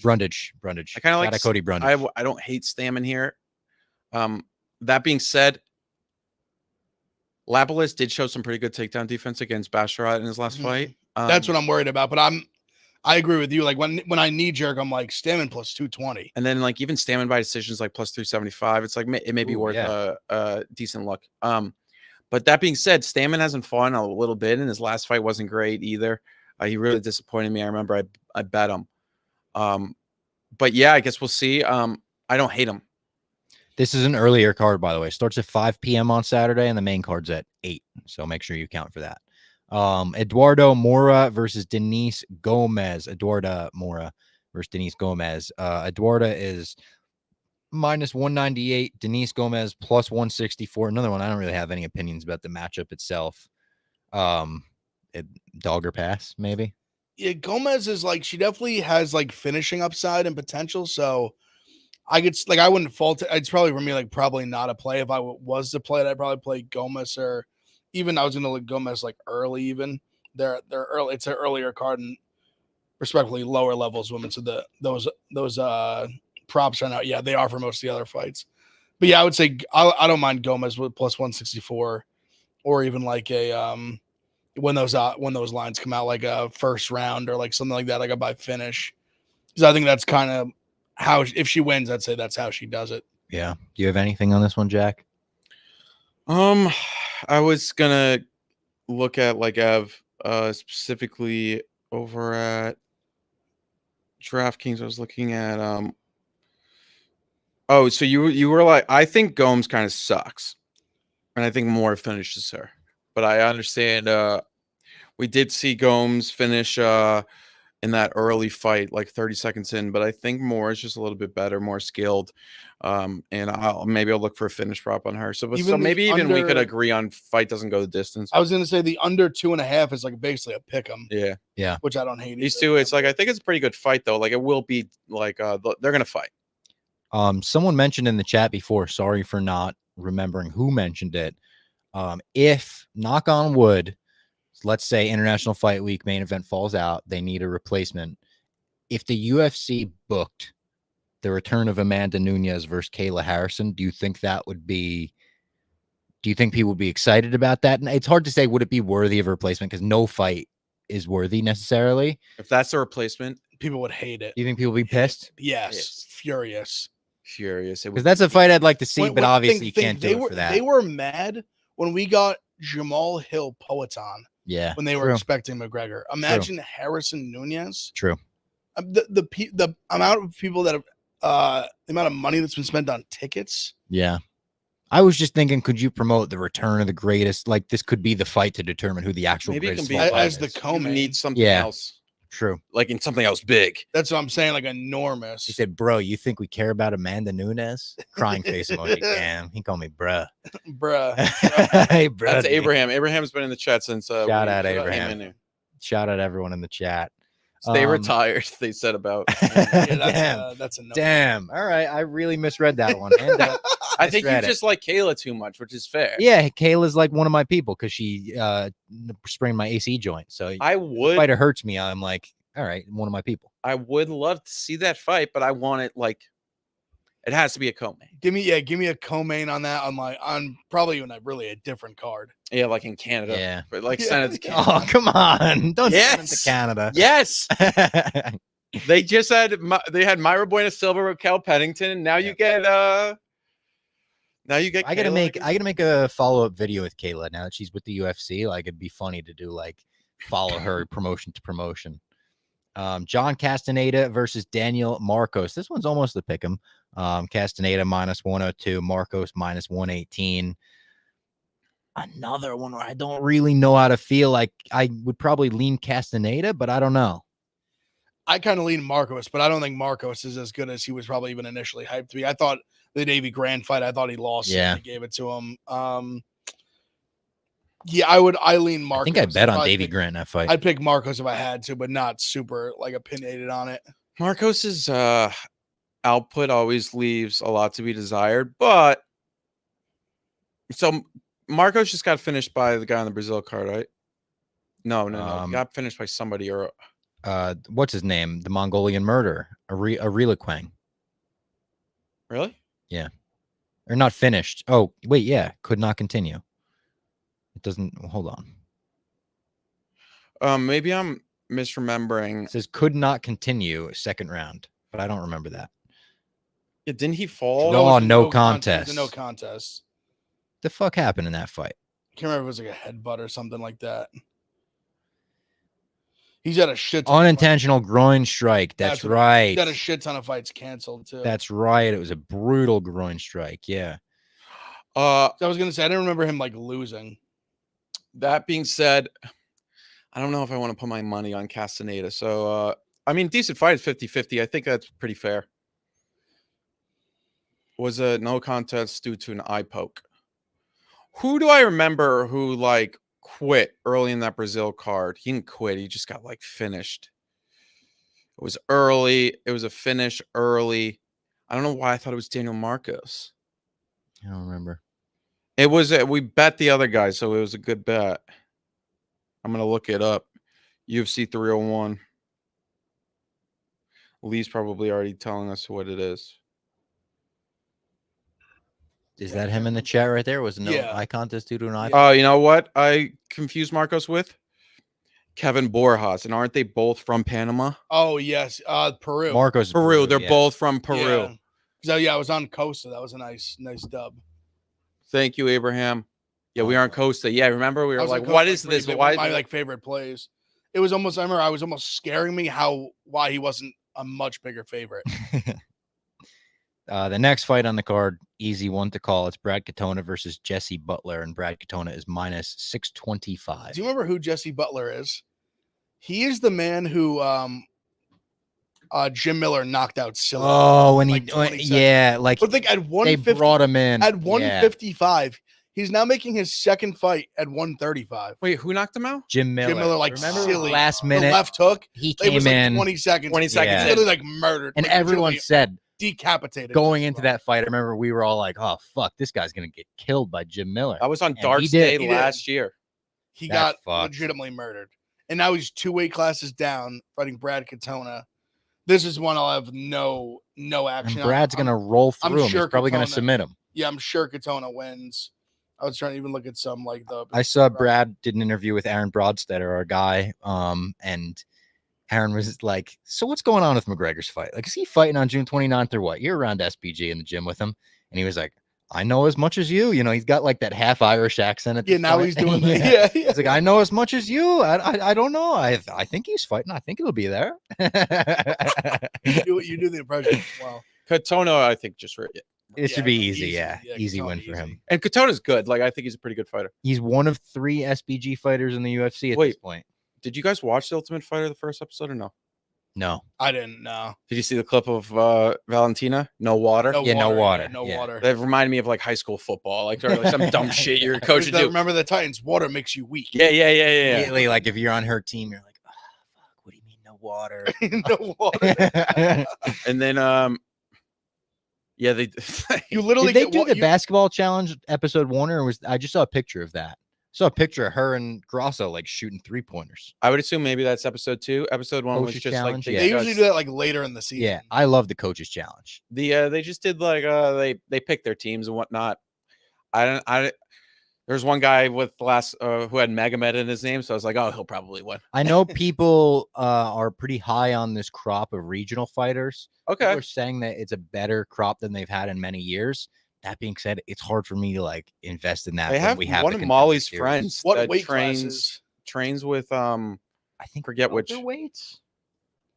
Brundage. I kind of like Cody Brundage. I don't hate Stamann here. That being said, Lapilus did show some pretty good takedown defense against Basharat in his last fight. That's what I'm worried about. But I agree with you. Like when I knee jerk, I'm like Stamann plus 220. And then like even Stamann by decisions like plus 375. It's like it may be worth a decent look. But that being said, Stamann hasn't fought in a little bit, and his last fight wasn't great either. He really disappointed me. I remember I bet him. But yeah, I guess we'll see. I don't hate him. This is an earlier card, by the way. Starts at 5 p.m. on Saturday, and the main card's at 8. So make sure you count for that. Eduardo Mora versus Denise Gomez. Eduardo Mora versus Denise Gomez. Eduardo is minus 198. Denise Gomez plus 164. Another one I don't really have any opinions about the matchup itself. Dog or pass, maybe. Yeah, Gomez is like, she definitely has like finishing upside and potential. So I wouldn't fault it. It's probably for me, like probably not a play. If I was to play it, I'd probably play Gomez, or even I was going to look Gomez like early, even they're early. It's an earlier card and respectfully lower levels women. So those props are not. Yeah, they are for most of the other fights. But yeah, I would say I don't mind Gomez with plus 164, or even like a when those lines come out, like a first round or like something like that, like a by finish. Because I think that's kind of how, if she wins, I'd say that's how she does it. Yeah. Do you have anything on this one, Jack? I was gonna look at like Ev, specifically over at DraftKings. I was looking at oh, so you were like, I think Gomes kind of sucks, and I think Moore finishes her. But I understand. We did see Gomes finish in that early fight, like 30 seconds in. But I think Moore is just a little bit better, more skilled. And I'll look for a finish prop on her. So we could agree on fight doesn't go the distance. I was gonna say the under 2.5 is like basically a pick 'em. Yeah, which I don't hate. These two, it's like I think it's a pretty good fight though. Like it will be like they're gonna fight. Someone mentioned in the chat before. Sorry for not remembering who mentioned it. If, knock on wood, let's say International Fight Week main event falls out, they need a replacement. If the UFC booked the return of Amanda Nunes versus Kayla Harrison, do you think people would be excited about that? And it's hard to say, would it be worthy of a replacement? Because no fight is worthy necessarily. If that's a replacement, people would hate it. Do you think people would be pissed? Yes. Furious. Because that's a fight I'd like to see, but obviously you can't do it for that. They were mad when we got Jamal Hill Poetan. Yeah. When they were expecting McGregor. Imagine Harrison Nunes. True. The amount of people that have the amount of money that's been spent on tickets. Yeah. I was just thinking, could you promote the return of the greatest? Like this could be the fight to determine who the actual greatest fighter is. As the co-main. Need something else. True. Like in something else big. That's what I'm saying, like enormous. He said, bro, you think we care about Amanda Nunes? Crying face emoji. Damn, he called me bruh. Bruh. Hey, bruh. That's Abraham. Abraham's been in the chat since shout out Abraham. Shout out everyone in the chat. Stay retired, they said about. That's a no. Damn. All right. I really misread that one. And, I think you just like Kayla too much, which is fair. Yeah, Kayla's like one of my people because she sprained my AC joint. So I would. If fighter hurts me, I'm like, all right, one of my people. I would love to see that fight, but I want it like it has to be a co-main. Give me a co-main on that on probably even really a different card. Yeah, like in Canada. Yeah, but like send it to Canada. Oh, come on! Don't send it to Canada. Yes. They just had Myra Buena Silva, Raquel Pennington, and now you get I gotta make a follow-up video with Kayla now that she's with the UFC. Like it'd be funny to do like follow her promotion to promotion. John Castaneda versus Daniel Marcos. This one's almost the pick 'em. Castaneda -102, Marcos -118. Another one where I don't really know how to feel. Like I would probably lean Castaneda, but I don't know. I kind of lean Marcos, but I don't think Marcos is as good as he was probably even initially hyped to be. I thought the Davey Grant fight, I thought he lost. Yeah, they gave it to him. Yeah, I lean Marcos. I think I bet on Davey Grant in that fight. I'd pick Marcos if I had to, but not super like opinionated on it. Marcos's output always leaves a lot to be desired, but so Marcos just got finished by the guy on the Brazil card, right? No. He got finished by somebody or what's his name? The Mongolian murderer, Arila Quang. Really? Yeah. Or not finished. Oh, wait, yeah. Could not continue. It doesn't hold on. Maybe I'm misremembering. It says could not continue second round, but I don't remember that. Yeah, didn't he fall? No contest. No contest. The fuck happened in that fight? I can't remember if it was like a headbutt or something like that. He's got a shit ton unintentional groin strike. That's right. He's got a shit ton of fights canceled too. That's right. It was a brutal groin strike. Yeah. I was gonna say I didn't remember him like losing. That being said, I don't know if I want to put my money on Castaneda. So I mean, decent fight is 50-50. I think that's pretty fair. Was a no contest due to an eye poke. Who do I remember who like quit early in that Brazil card? He didn't quit. He just got like finished. It was early. It was a finish early. I don't know why I thought it was Daniel Marcos. I don't remember. It was we bet the other guy, so it was a good bet. I'm gonna look it up. UFC 301. Lee's probably already telling us what it is. Is that him in the chat right there? Was no eye contest due to an eye? Oh, you know what I confused Marcos with? Kevin Borjas, and aren't they both from Panama? Oh yes, Peru. Marcos Peru. They're yeah. both from Peru. Yeah. So yeah, I was on Costa. That was a nice dub. Thank you, Abraham. Yeah, we aren't Costa. Yeah, remember we I were was on like, Costa, "What is pretty this? big. Why?" One of my favorite plays. It was almost. I remember I was almost scaring me why he wasn't a much bigger favorite. The next fight on the card, easy one to call. It's Brad Katona versus Jesse Butler, and Brad Katona is minus 625. Do you remember who Jesse Butler is? He is the man who Jim Miller knocked out silly. Oh, when like 20 seconds. yeah, like But think at they 150, brought him in at 155, he's now making his second fight at 135. Wait, who knocked him out? Jim Miller. Jim Miller, like remember silly. last The minute left hook. he It came was like in 20 seconds. 20 seconds Yeah. He literally like murdered. and like, everyone literally said decapitated. going into that fight. I remember we were all like, "Oh fuck, this guy's gonna get killed by Jim Miller." I was on he Dark's did. Day He did. last year. He That got fucks. legitimately murdered. And now he's 2 weight classes down fighting Brad Katona. This is one I'll have no action And on. Brad's gonna roll I'm through him. sure He's probably gonna Katona- submit him. Yeah, I'm sure Katona wins. I was trying to even look at some like the. I saw Brad did an interview with Aaron Broadstetter, our guy, and Aaron was like, "So what's going on with McGregor's fight? Like, is he fighting on June 29th or what? You're around SPG in the gym with him." And he was like, "I know as much as you." You know, he's got like that half Irish accent at Yeah, this now point. he's doing that. Yeah. Yeah. He's like, "I know as much as you. I don't know. I think he's fighting. I think it'll be there." You do the impression. Wow. Katona, I think, just It should be easy. easy. Yeah, Yeah, easy Katona, win for him. easy. and Katona's good. Like I think he's a pretty good fighter. He's one of 3 SPG fighters in the UFC at Wait. this point. Did you guys watch The Ultimate Fighter, the first episode, or no? No. I didn't know. Did you see the clip of Valentina? No water. Yeah, no water. No Yeah. water. That reminded me of like high school football, like, or, like some dumb shit your Where's coach would that- do. remember the Titans? Water makes you weak. Yeah. Immediately, like if you're on her team, you're like, "Oh fuck, what do you mean no water?" No water. And then yeah, they You literally Did they get do wa- the you- basketball challenge episode 1, or was I just saw a picture of that? Saw a picture of her and Grosso like shooting 3-pointers. I would assume maybe that's episode 2. Episode 1 was Coach's just challenge, like They usually do that like later in the season. Yeah, I love the coaches challenge. they just did like they picked their teams and whatnot. There's one guy with the last who had Magomed in his name, so I was like, oh, he'll probably win. I know people are pretty high on this crop of regional fighters. People Okay. are saying that it's a better crop than they've had in many years. That being said, it's hard for me to like invest in that. They when have we have one the of contender Molly's series. friends What that weight trains classes? with I think forget which. weights.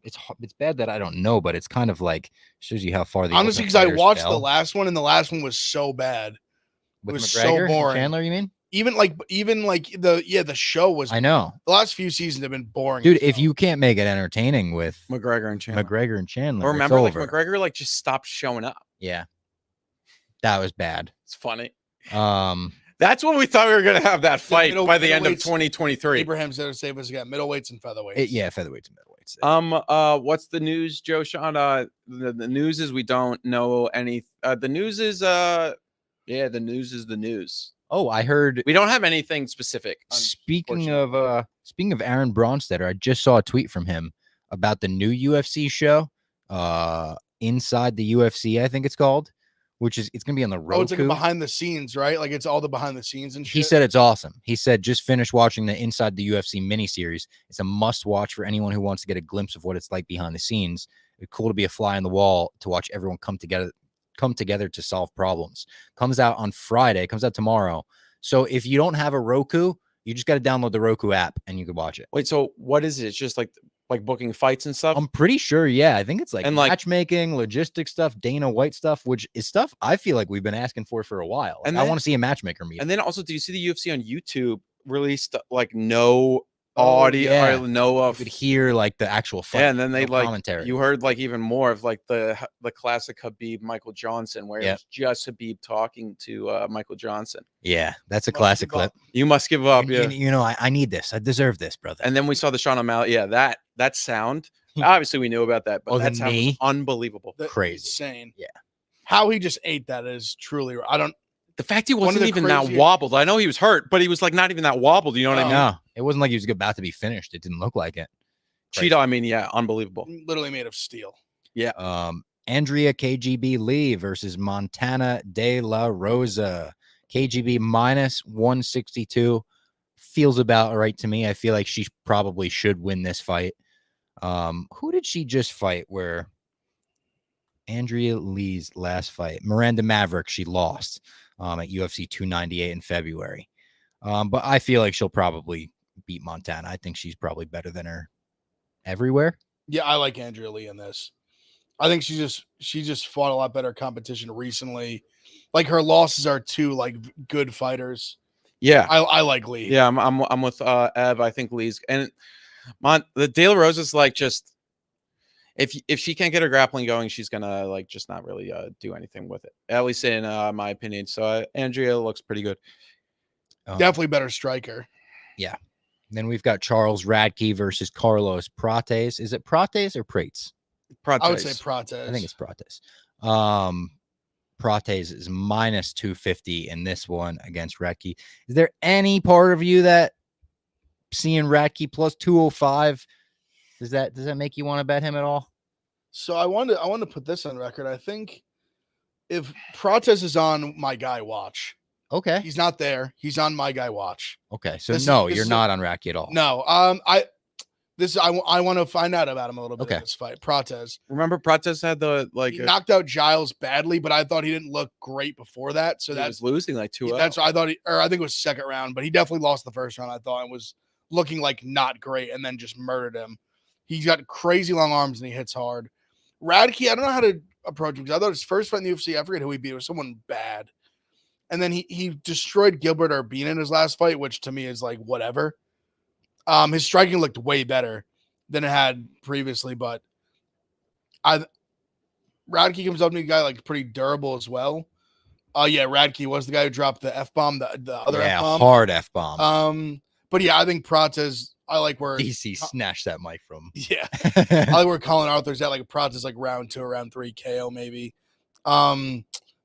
It's bad that I don't know, but it's kind of like shows you how far the Honestly, Ultimate because I Fighters watched fell. the last one, and the last one was so bad. with was so McGregor and boring. Chandler. You mean? Even like the show was. I know, The last few seasons have been boring. dude. as If hell. you can't make it entertaining with McGregor and Chandler. McGregor and Chandler, Or it's remember, like over. McGregor like just stopped showing up. Yeah, that was bad. It's funny. Um, That's when we thought we were gonna have that fight by the end of middleweights- 2023. Abraham's there to save us again. Middleweights and featherweights. yeah, featherweights and middleweights. What's the news, Joe Sean? The news is we don't know any. The news is the news is the news. Oh, I heard. We don't have anything specific. Speaking of Aaron Bronstetter, I just saw a tweet from him about the new UFC show, Inside the UFC, I think it's called, which is it's gonna be on the Roku. Oh, it's like a behind the scenes, right? Like it's all the behind the scenes and shit. He said it's awesome. He said just finished watching the Inside the UFC miniseries. It's a must watch for anyone who wants to get a glimpse of what it's like behind the scenes. It's cool to be a fly on the wall to watch everyone come together to solve problems. Comes out on Friday. Comes out tomorrow. So if you don't have a Roku, you just got to download the Roku app and you can watch it. Wait, so what is it? It's just like booking fights and stuff. I'm pretty sure. Yeah, I think it's like And, like- matchmaking, logistics stuff, Dana White stuff, which is stuff I feel like we've been asking for a while. Like, And I then- want to see a matchmaker meet. And then also, do you see the UFC on YouTube released like no Oh, audio, yeah. or no you could hear like the actual fight. yeah, and then they no like commentary. you heard like even more of like the classic Habib Michael Johnson, where Yep. it's just Habib talking to Michael Johnson. Yeah, that's a Must classic give up. clip. You must give up, And, yeah. you know, I need this. I deserve this, brother. And then we saw the Sean O'Malley. Yeah, that sound. Obviously, we knew about that, but Oh, that the sound was knee? unbelievable. That- crazy. insane. Yeah. How he just ate that is truly. I don't. The fact he One of wasn't the even that craziest- wobbled. I know he was hurt, but he was like not even that wobbled. You know what I No. mean? No, it wasn't like he was about to be finished. It didn't look like it. Crazy. Cheeto, I mean, yeah, unbelievable. Literally made of steel. Andrea KGB Lee versus Montana De La Rosa. KGB minus 162. feels about right to me. I feel like she probably should win this fight. Who did she just fight? Where Andrea Lee's last fight, Miranda Maverick, she lost at UFC 298 in February. But I feel like she'll probably beat Montana. I think she's probably better than her everywhere. Yeah, I like Andrea Lee in this. I think she just fought a lot better competition recently. Like her losses are to like good fighters. Yeah, I like Lee. yeah, I'm with Ev. I think Lee's and the De La Rosa's like just if she can't get her grappling going, she's gonna like just not really do anything with it. At least in my opinion. So Andrea looks pretty good. Definitely better striker. Yeah. Then we've got Charles Radke versus Carlos Prates. Is it Prates or Prates? Prates. I would say Prates. I think it's Prates. Prates is minus 250 in this one against Radke. Is there any part of you that seeing Radke plus 205, does that make you want to bet him at all? So I want to put this on record. I think if Prates is on my guy watch. Okay. He's not there. He's on my guy watch. Okay. So you're not on Radke at all. No. I want to find out about him a little bit in this fight. Prates. Remember Prates had he knocked out Giles badly, but I thought he didn't look great before that. So that was losing like 2-0. That's what I thought. I think it was second round, but he definitely lost the first round. I thought it was looking like not great, and then just murdered him. He's got crazy long arms and he hits hard. Radke, I don't know how to approach him because I thought his first fight in the UFC, I forget who he beat. It was someone bad. And then he destroyed Gilbert Urbina in his last fight, which to me is like whatever. His striking looked way better than it had previously, but Radke comes up to me, a guy like pretty durable as well. Yeah, Radke was the guy who dropped the F-bomb, the other F-bomb. Hard F-bomb. But yeah, I think Prates, I like where DC snatched that mic from. Yeah. I like where Colin Arthur's at, like Prates like round 2 or round 3 KO maybe.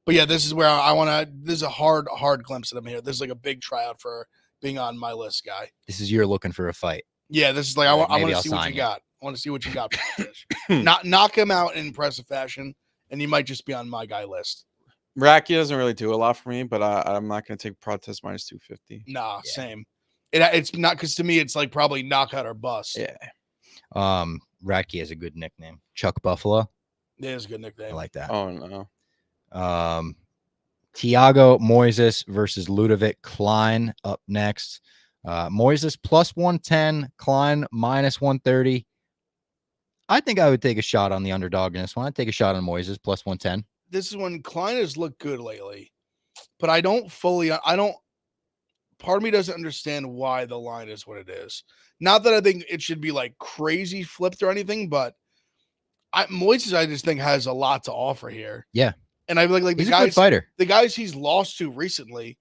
But yeah, this is where I want to. This is a hard glimpse at him here. This is like a big tryout for being on my list, guy. This is you're looking for a fight. Yeah, this is like I want to see what you got. I want to see what you got. Not knock him out in impressive fashion, and he might just be on my guy list. Radke doesn't really do a lot for me, but I'm not going to take Prates minus 250. Nah, same. It's not because to me it's like probably knockout or bust. Yeah. Radke has a good nickname, Chuck Buffalo. It is a good nickname. I like that. Oh no. Thiago Moises versus Ludovic Klein up next. Moises plus 110, Klein minus 130. I think I would take a shot on the underdog in this one. I'd take a shot on Moises plus 110. This is when Klein has looked good lately, but part of me doesn't understand why the line is what it is. Not that I think it should be like crazy flipped or anything, but Moises, I just think has a lot to offer here. Yeah. And I feel like he's a good fighter. The guys he's lost to recently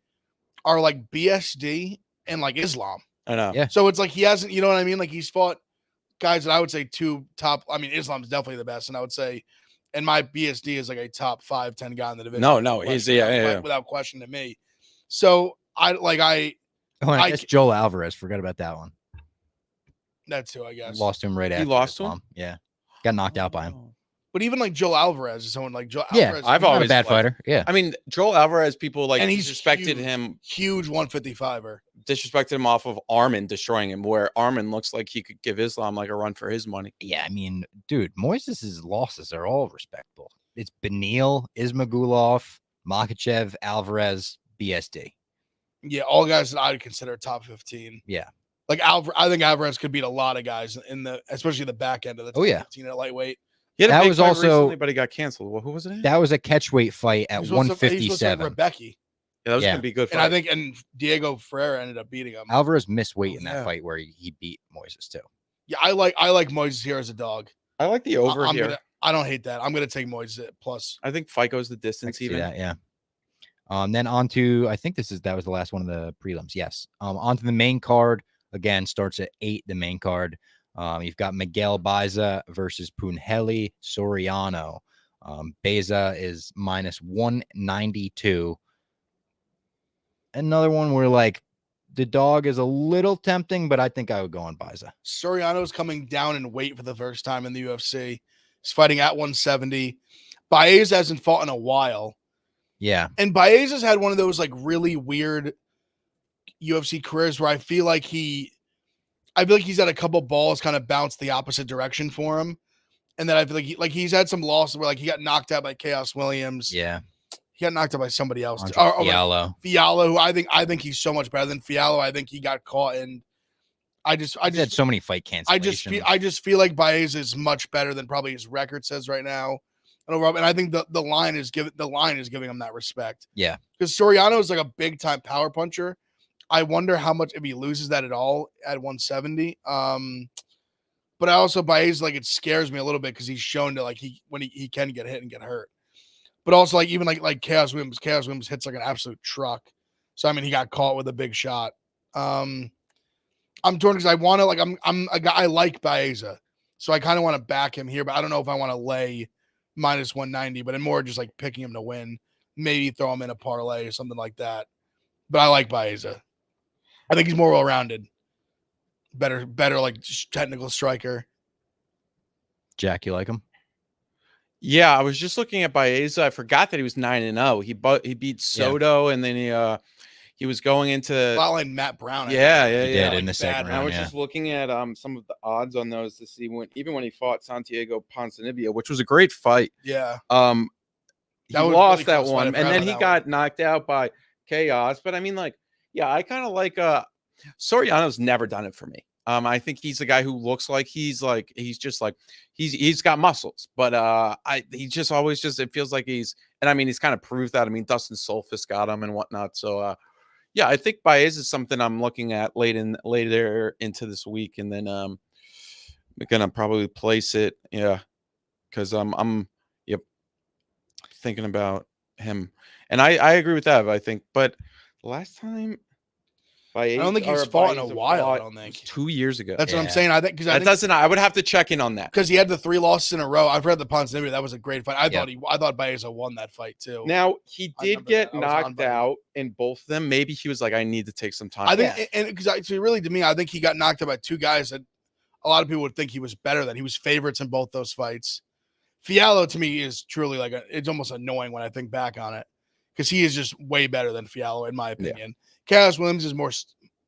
are like BSD and like Islam. I know. Yeah. So it's like he hasn't, you know what I mean? Like he's fought guys that I would say two top. I mean, Islam's definitely the best, and I would say, and my BSD is like a top 5-10 guy in the division. No, he's without question to me. So I guess Joel Alvarez. Forgot about that one. That's who I guess lost him right after. He lost to him. Yeah, got knocked out by him. But even like Joel Alvarez is someone like Joel Alvarez. I've always a bad fighter. Yeah. I mean, Joel Alvarez, people like and he's disrespected him. Huge 155er. Disrespected him off of Armin destroying him, where Armin looks like he could give Islam like a run for his money. Yeah, I mean, dude, Moises' losses are all respectable. It's Beneil, Ismagulov, Makhachev, Alvarez, BSD. Yeah, all guys that I would consider top 15. Yeah. Like I think Alvarez could beat a lot of guys especially the back end of the top 15 at lightweight. That was also recently, but he got canceled. Well, who was it? That was a catchweight fight at 157. Rebecca. Yeah, that was gonna be good. And I think Diego Ferreira ended up beating him. Alvarez missed weight in that fight where he beat Moises too. Yeah, I like Moises here as a dog. I like the over here. I don't hate that. I'm gonna take Moises at plus. I think fight goes the distance even. That, yeah. Then on to I think that was the last one of the prelims. Yes. Onto the main card. Again, starts at 8, the main card. You've got Miguel Baiza versus Punheli Soriano. Baiza is minus 192. Another one where like the dog is a little tempting, but I think I would go on Baiza. Soriano's coming down in weight for the first time in the UFC. He's fighting at 170. Baeza hasn't fought in a while. Yeah. And Baeza's had one of those like really weird UFC careers where I feel like he's had a couple balls kind of bounce the opposite direction for him. And then I feel like he's had some losses where like he got knocked out by Chaos Williams. Yeah. He got knocked out by somebody else. Fiallo. Fiallo, who I think he's so much better than Fiallo. I think he got caught, and I just had so many fight cancellations. I just feel like Baez is much better than probably his record says right now. And I think the line is giving him that respect. Yeah. Because Soriano is like a big time power puncher. I wonder how much if he loses that at all at 170. But I also Baez, like, it scares me a little bit because he's shown to like he can get hit and get hurt. But also like even like Chaos Williams hits like an absolute truck. So I mean he got caught with a big shot. I'm torn because I want to like I'm a guy I like Baeza, so I kind of want to back him here, but I don't know if I want to lay minus 190, but I'm more just like picking him to win. Maybe throw him in a parlay or something like that. But I like Baeza. I think he's more well-rounded. Better like technical striker. Jack, you like him? Yeah, I was just looking at Baeza. I forgot that he was 9-0. He beat Soto, and then he was going into Spotlight Matt Brown. He did like in the second round. I was just looking at some of the odds on those to see when he fought Santiago Ponzinibbio, which was a great fight. Yeah. He lost that one, and then he got knocked out by Chaos. But I mean, like, yeah, I kind of like Soriano's never done it for me. I think he's the guy who looks like he's got muscles, but he just always it feels like he's kind of proved that. I mean, Dustin Solfus got him and whatnot. So yeah, I think Baez is something I'm looking at later into this week, and then I'm gonna probably place it. Yeah, because I'm thinking about him, and I agree with that. I think, but the last time. I don't think he's fought in a while. I don't think 2 years ago. That's what I'm saying. I think I would have to check in on that because he had the 3 losses in a row. I've read the Ponzinibbio. That was a great fight. I thought Baeza won that fight too. Now he did get knocked out in both of them. Maybe he was like, I need to take some time. I think, and because really to me, I think he got knocked out by 2 guys that a lot of people would think he was better than. He was favorites in both those fights. Fiallo to me is truly like it's almost annoying when I think back on it because he is just way better than Fiallo in my opinion. Chaos Williams is more.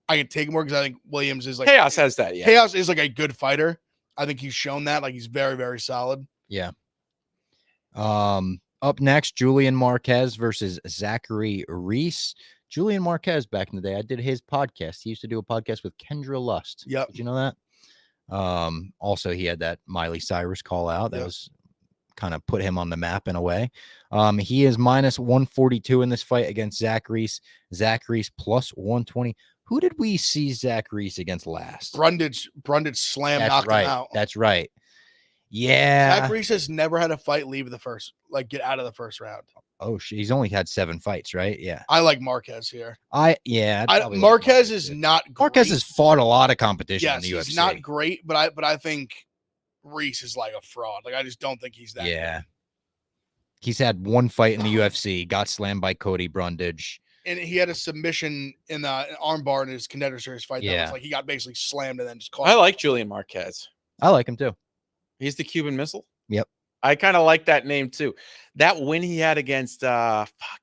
I can take more because I think Williams is like Chaos has that. Yeah, Chaos is like a good fighter. I think he's shown that. Like he's very, very solid. Yeah. Up next, Julian Marquez versus Zachary Reese. Julian Marquez back in the day, I did his podcast. He used to do a podcast with Kendra Lust. Yep. Did you know that? Also, he had that Miley Cyrus call out. That was kind of put him on the map in a way. He is minus 142 in this fight against Zach Reese. Zach Reese plus 120. Who did we see Zach Reese against last? Brundage slam knocked him out. That's right. Yeah. Zach Reese has never had a fight get out of the first round. Oh, he's only had 7 fights, right? Yeah. I like Marquez here. Marquez is not great. Marquez has fought a lot of competition in the UFC. He's not great, but I think Reese is like a fraud. Like I just don't think he's that good. He's had 1 fight in the UFC, got slammed by Cody Brundage. And he had a submission in the armbar in his contender series fight. That was like he got basically slammed and then just caught. I like Julian Marquez. I like him too. He's the Cuban Missile. Yep. I kind of like that name too. That win he had against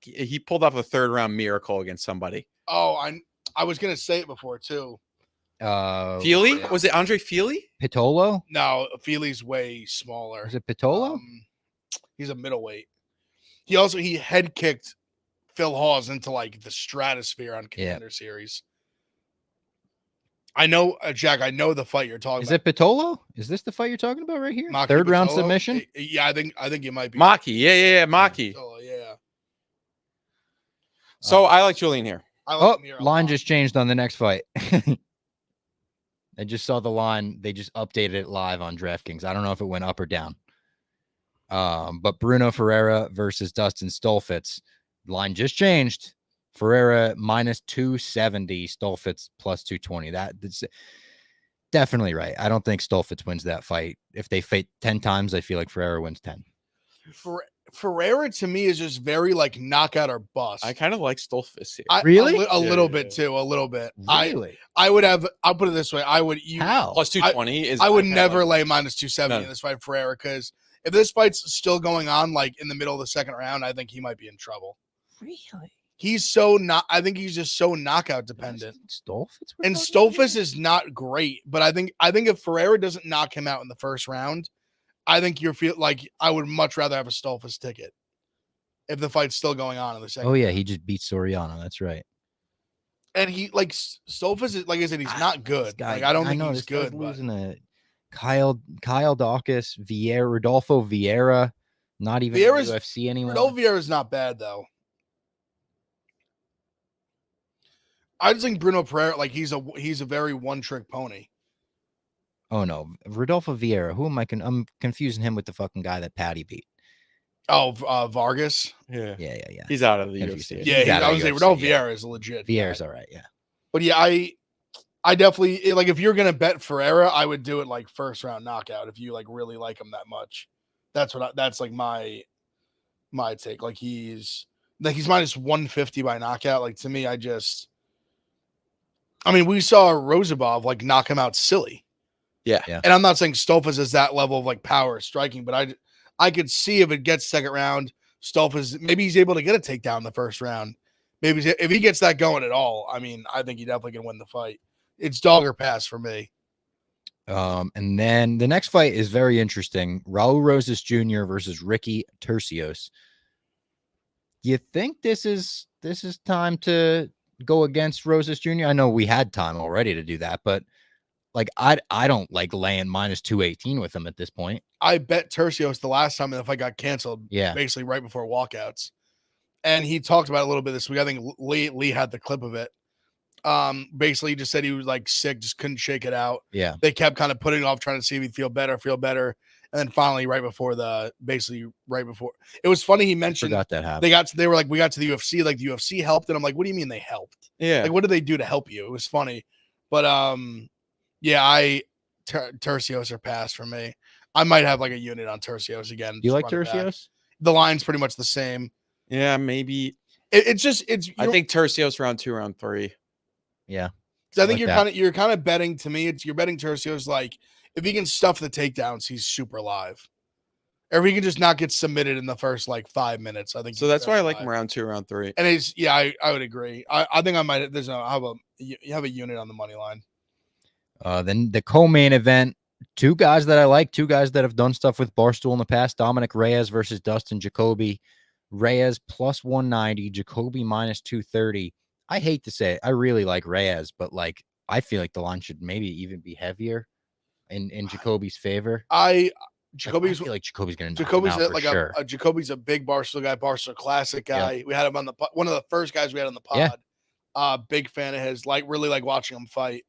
he pulled off a 3rd round miracle against somebody. Oh, I was gonna say it before too. Feely? Yeah. Was it Andre Feely? Pitolo? No, Feely's way smaller. Is it Pitolo? He's a middleweight. He head kicked Phil Hawes into like the stratosphere on contender series. I know, Jack. I know the fight you're talking about. Is it Pitolo? Is this the fight you're talking about right here? Maki 3rd round Pitolo? submission? Yeah, I think it might be Maki. Yeah, Maki. Yeah. So I like Julian here. Line just changed on the next fight. I just saw the line. They just updated it live on DraftKings. I don't know if it went up or down. But Bruno Ferreira versus Dustin Stolfitz. Line just changed. Ferreira minus 270, Stolfitz plus 220. That's definitely right. I don't think Stolfitz wins that fight. If they fight 10 times, I feel like Ferreira wins 10. Ferreira to me is just very like knockout or bust. I kind of like Stolfitz here. Really? A little bit too. A little bit. Really? I'll put it this way. How? Plus 220 is. I would never lay minus 270 in this fight, Ferreira, because if this fight's still going on, like in the middle of the 2nd round, I think he might be in trouble. Really? he's so not. I think he's just so knockout dependent. And Stolfus is not great, but I think if Ferreira doesn't knock him out in the first round, I think you feel like I would much rather have a Stolfus ticket if the fight's still going on in the second. Oh yeah, round. he just beat Soriano. That's right. And he like Stolfus is, like I said, he's not good. Like I don't think he's good. Losing a Kyle Dawkins, Rodolfo Vieira, not even in the UFC anymore. Rodolfo Vieira is not bad though. I just think Bruno Pereira, like he's a very one-trick pony. Oh no, Rodolfo Vieira. Who am I? I'm confusing him with the fucking guy that Patty beat. Oh, Vargas. Yeah. He's out of the UFC. Yeah, I was saying Rodolfo Vieira is legit. Vieira's all right. Yeah, but yeah, I definitely like if you're gonna bet Ferreira, I would do it like first round knockout if you like really like him that much. That's like my take. Like he's minus 150 by knockout. Like to me, we saw Rozabov like knock him out silly. Yeah. And I'm not saying Stolfus is that level of like power striking, but I could see if it gets second round, Stolfus, maybe he's able to get a takedown in the first round. Maybe if he gets that going at all, I think he definitely can win the fight. It's dog or pass for me. And then the next fight is very interesting. Raul Rosas Jr. versus Ricky Tercios. You think this is time to go against Rosas Jr.? I know we had time already to do that, but like I don't like laying minus 218 with him at this point. I bet Tercios the last time the fight got canceled. Yeah, basically right before walkouts, and he talked about it a little bit this week. I think Lee had the clip of it. Basically, he just said he was like sick, just couldn't shake it out. Yeah, they kept kind of putting it off, trying to see if he'd feel better, and then finally, right before it was funny. He mentioned that happened. We got to the UFC, like the UFC helped, and I'm like, what do you mean they helped? Yeah, like what did they do to help you? It was funny, but yeah, Tercios are passed for me. I might have like a unit on Tercios again. Do you like Tercios? The line's pretty much the same. Yeah, maybe. I think Tercios round 2, round 3. Yeah, I think you're kind of betting to me. You're betting Tercios like if he can stuff the takedowns, he's super live. Or if he can just not get submitted in the first like 5 minutes, I think. So that's why I like him round 2, round 3. And I would agree. I think I might. You have a unit on the money line. Then the co-main event, two guys that I like, two guys that have done stuff with Barstool in the past, Dominic Reyes versus Dustin Jacoby. Reyes plus 190, Jacoby minus 230. I hate to say it, I really like Reyes, but like I feel like the line should maybe even be heavier in Jacoby's favor. I feel like Jacoby's going to knock him out like sure. Jacoby's a big Barstool guy, Barstool classic guy. Yeah. We had him on one of the first guys we had on the pod. Yeah. Big fan of his, really like watching him fight.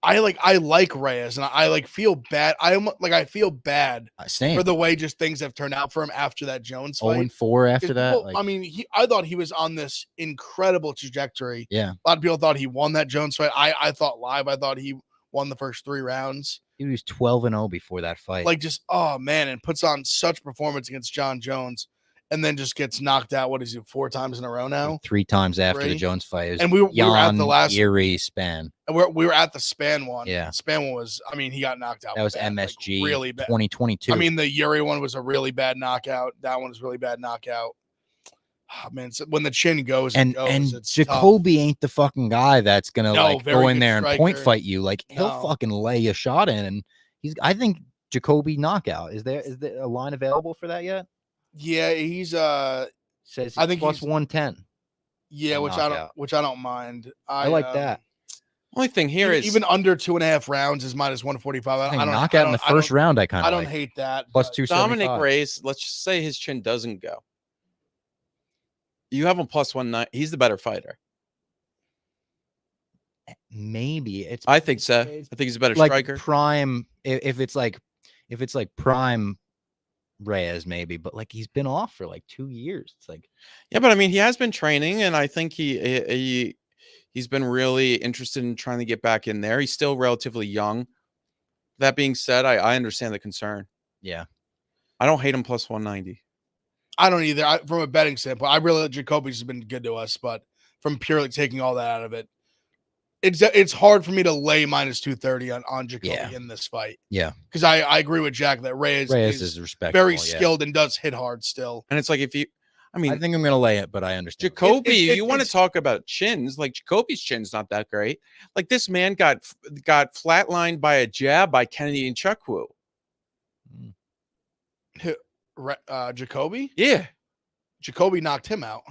I like Reyes, and I feel bad. I feel bad for the way just things have turned out for him after that Jones fight. 0-4 after that. I thought he was on this incredible trajectory. Yeah, a lot of people thought he won that Jones fight. I thought he won the first 3 rounds. He was 12-0 before that fight. And puts on such performance against John Jones. And then just gets knocked out. What is he, 4 times in a row now? 3 times after the Jones fight. And we were at the last Erie Span. And we were at the Span one. Yeah. Span one was, he got knocked out. That was bad, MSG really bad. 2022. The Yuri one was a really bad knockout. That one was really bad knockout. Oh, man, so when the chin goes, and Jacoby ain't the fucking guy that's gonna go in there and point fight you. He'll fucking lay a shot in, and I think Jacoby knockout. Is there a line available for that yet? Yeah, he's says I think plus 110. Yeah, which I don't mind. I like that. Only thing here is even under 2.5 rounds is minus 145. I don't knockout in the first round. I don't hate that. Plus 275. Dominic Reyes. Let's just say his chin doesn't go. You have him plus 190. He's the better fighter. Maybe I think so. I think he's a better striker. Prime. If it's like prime Reyes, maybe, but he's been off for 2 years. It's yeah, but he has been training, and I think he's been really interested in trying to get back in there. He's still relatively young. That being said, I understand the concern. Yeah, I don't hate him plus 190. I don't either. From a betting standpoint, I really Jacoby's been good to us, but from purely taking all that out of it, it's hard for me to lay minus 230 on Jacoby in this fight. Yeah, because I agree with Jack that Reyes is respectable, very skilled and does hit hard still. And it's if you, I mean, I think I'm gonna lay it, but I understand. Jacoby, you want to talk about chins? Like Jacoby's chin's not that great. Like this man got flatlined by a jab by Kennedy and Chukwu. Jacoby? Yeah. Jacoby knocked him out.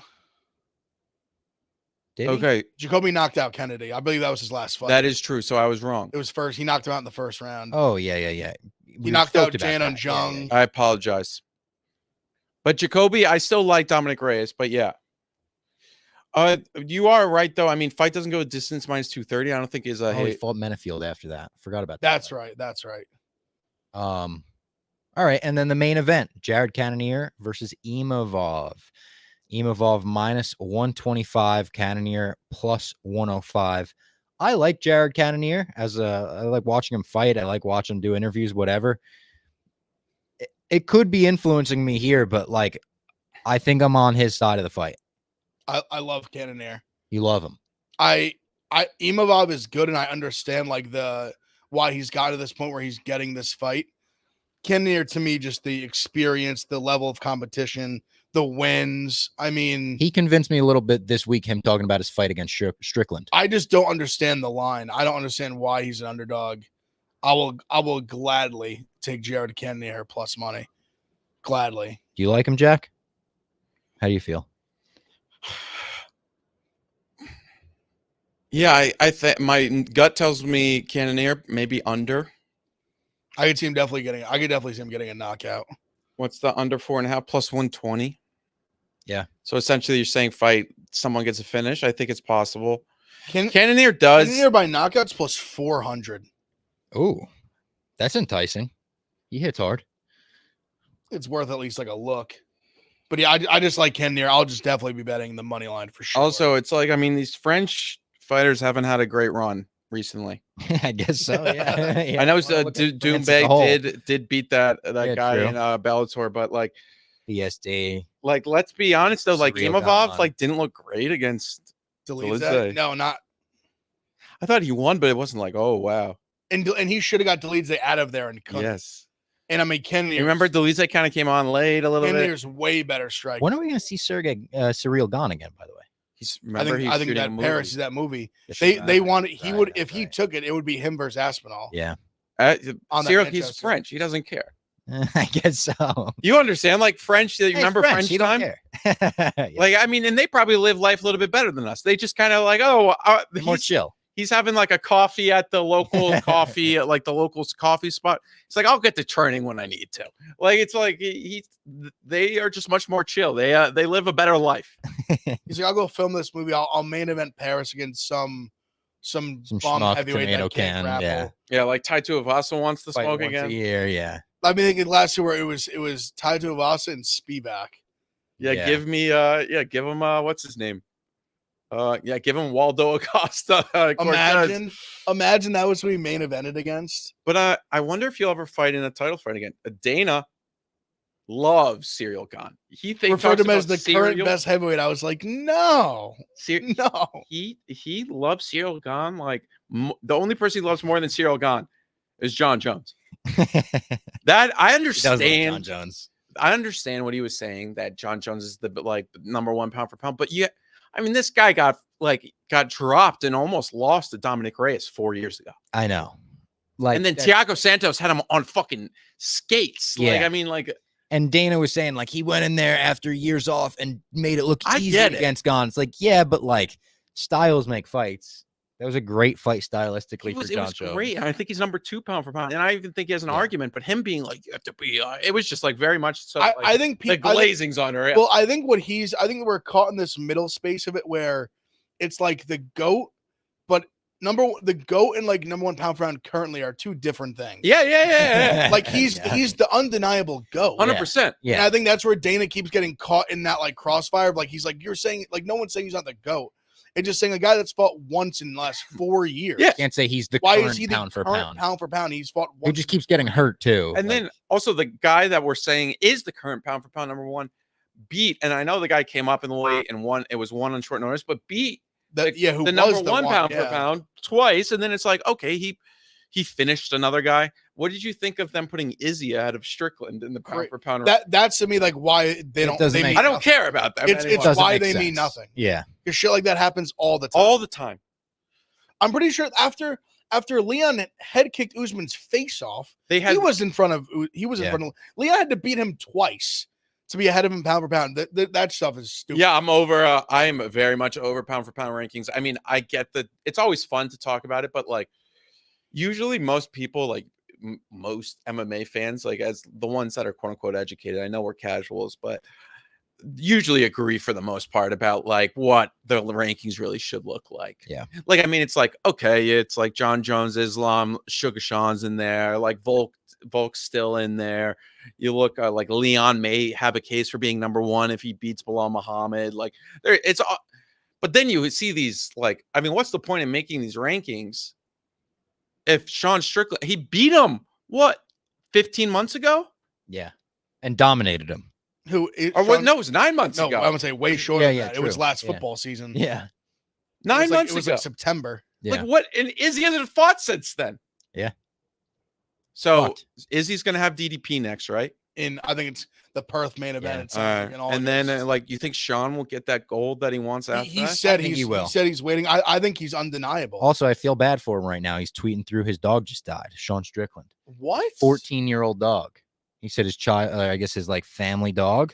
Did he? Okay. Jacoby knocked out Kennedy. I believe that was his last fight. That is true. So I was wrong. It was first. He knocked him out in the first round. Oh yeah. He knocked out Jan and Jung. I apologize. But Jacoby, I still like Dominic Reyes, but yeah. You are right though. I mean, fight doesn't go distance minus 230. I don't think is a he fought Menafield after that. Forgot about that. That's right. That's right. All right, and then the main event: Jared Cannonier versus Imavov. Imavov minus 125, Cannonier plus 105. I like Jared Cannonier I like watching him fight. I like watching him do interviews, whatever. It could be influencing me here, but like, I think I'm on his side of the fight. I love Cannonier. You love him. Imavov is good, and I understand like why he's got to this point where he's getting this fight. Cannonier, to me, just the experience, the level of competition, the wins. I mean, he convinced me a little bit this week, him talking about his fight against Strickland. I just don't understand the line. I don't understand why he's an underdog. I will gladly take Jared Cannonier plus money. Gladly. Do you like him, Jack? How do you feel? Yeah, I think my gut tells me Cannonier maybe under. I could definitely see him getting a knockout. What's the under 4.5 plus 120? Yeah. So essentially, you're saying someone gets a finish. I think it's possible. Cannonier does. Cannonier by knockouts plus 400. Oh, that's enticing. He hits hard. It's worth at least like a look. But yeah, I just like Cannonier. I'll just definitely be betting the money line for sure. Also, it's like, I mean, these French fighters haven't had a great run recently. I guess so. Yeah. Yeah. I know Doumbé did beat that guy true. in Bellator, but like BSD. Like, let's be honest though, like Surreal Imavov gone. like didn't look great against Dolidze. No, not. I thought he won, but it wasn't like, oh wow. And he should have got Dolidze out of there and couldn't. Yes. And I mean, Cannonier. You remember Dolidze kind of came on late a little bit. Cannonier's way better striker. When are we going to see Sergey Surreal gone again? By the way, I think that Paris is that movie. They wanted if he took it, it would be him versus Aspinall. Yeah. He's French. He doesn't care. I guess so. You understand, like French. You remember French time? Yeah. Like, I mean, and they probably live life a little bit better than us. They just kind of like, more chill. He's having like a coffee at the local coffee, like the local coffee spot. It's like, I'll get to training when I need to. Like, it's like they are just much more chill. They live a better life. He's like, I'll go film this movie. I'll main event Paris against some bomb heavyweight that can't grapple. Yeah, like Tai Tuivasa wants to smoke again. A year, yeah. I mean, thinking last year where it was Tai Tuivasa and Spivak. Yeah, give him what's his name? Give him Waldo Acosta. Imagine that was who he main evented against. But I wonder if he'll ever fight in a title fight again. Dana loves Cyril Gane. He referred to him as the current best heavyweight. I was like, no. No. He loves Cyril Gane. Like, the only person he loves more than Cyril Gane is John Jones. That I understand. John Jones. I understand what he was saying, that John Jones is the number one pound for pound. But yeah, I mean, this guy got dropped and almost lost to Dominic Reyes 4 years ago. I know. And then Thiago Santos had him on fucking skates. Yeah. Like, I mean, like. And Dana was saying, like, he went in there after years off and made it look easy against Gane. It's like, yeah, but like, styles make fights. That was a great fight stylistically for John Jones. It was great. I think he's number 2 pound for pound. And I even think he has an argument, but him being like, you have to be, it was just like very much so. I think the glazing's on her. Well, I think we're caught in this middle space of it where it's like the GOAT, but the GOAT and like number 1 pound for pound currently are two different things. Yeah. Like he's the undeniable GOAT. 100%. Yeah. And I think that's where Dana keeps getting caught in that like crossfire of like, he's like, you're saying, like, no one's saying he's not the GOAT. It's just saying a guy that's fought once in the last 4 years. Yeah. Can't say he's the current pound for pound. Pound for pound. He's fought once. He just keeps getting hurt too. And then also the guy that we're saying is the current pound for pound number 1 beat. And I know the guy came up in the weight and won. It was won on short notice, but beat the number 1 pound for pound twice. And then it's like, okay, he finished another guy. what did you think of them putting Izzy ahead of Strickland in the pound for pound? That's to me like why they don't. doesn't They make- mean I don't nothing. care about that. It's Doesn't why make they sense. mean nothing. Yeah. Because shit like that happens all the time. all the time. I'm pretty sure after Leon head kicked Usman's face off, They had he was in front of Leon had to beat him twice to be ahead of him pound for pound. That stuff is stupid. Yeah, I'm over. I am very much over pound for pound rankings. I mean, I get that it's always fun to talk about it, but like usually most people, like most MMA fans, like as the ones that are quote unquote educated, I know we're casuals, but usually agree for the most part about like what the rankings really should look like. Yeah. Like, I mean, it's like, okay, it's like John Jones, Islam, Sugar Sean's in there, like Volk's still in there. You look like Leon may have a case for being number one if he beats Bilal Muhammad. Like there, it's all, but then you see these, like, I mean, what's the point in making these rankings if Sean Strickland, he beat him, what, 15 months ago? Yeah. And dominated him. Or what? No, it was 9 months ago. I would say way shorter than that. true. It was last Yeah. football season. Yeah. 9 months It was ago. like September. Yeah. Like what? And Izzy hasn't fought since then. Yeah. So Fucked. Izzy's gonna have DDP next, right? I think it's the Perth main event. Yeah. It sounds like in And then August. like, you think Sean will get that gold that he wants after he that? said I think he will. he said he's waiting. I think he's undeniable. Also, I feel bad for him right now. He's tweeting through his dog just died, Sean Strickland. What? 14-year-old dog. He said his child, I guess his like family dog.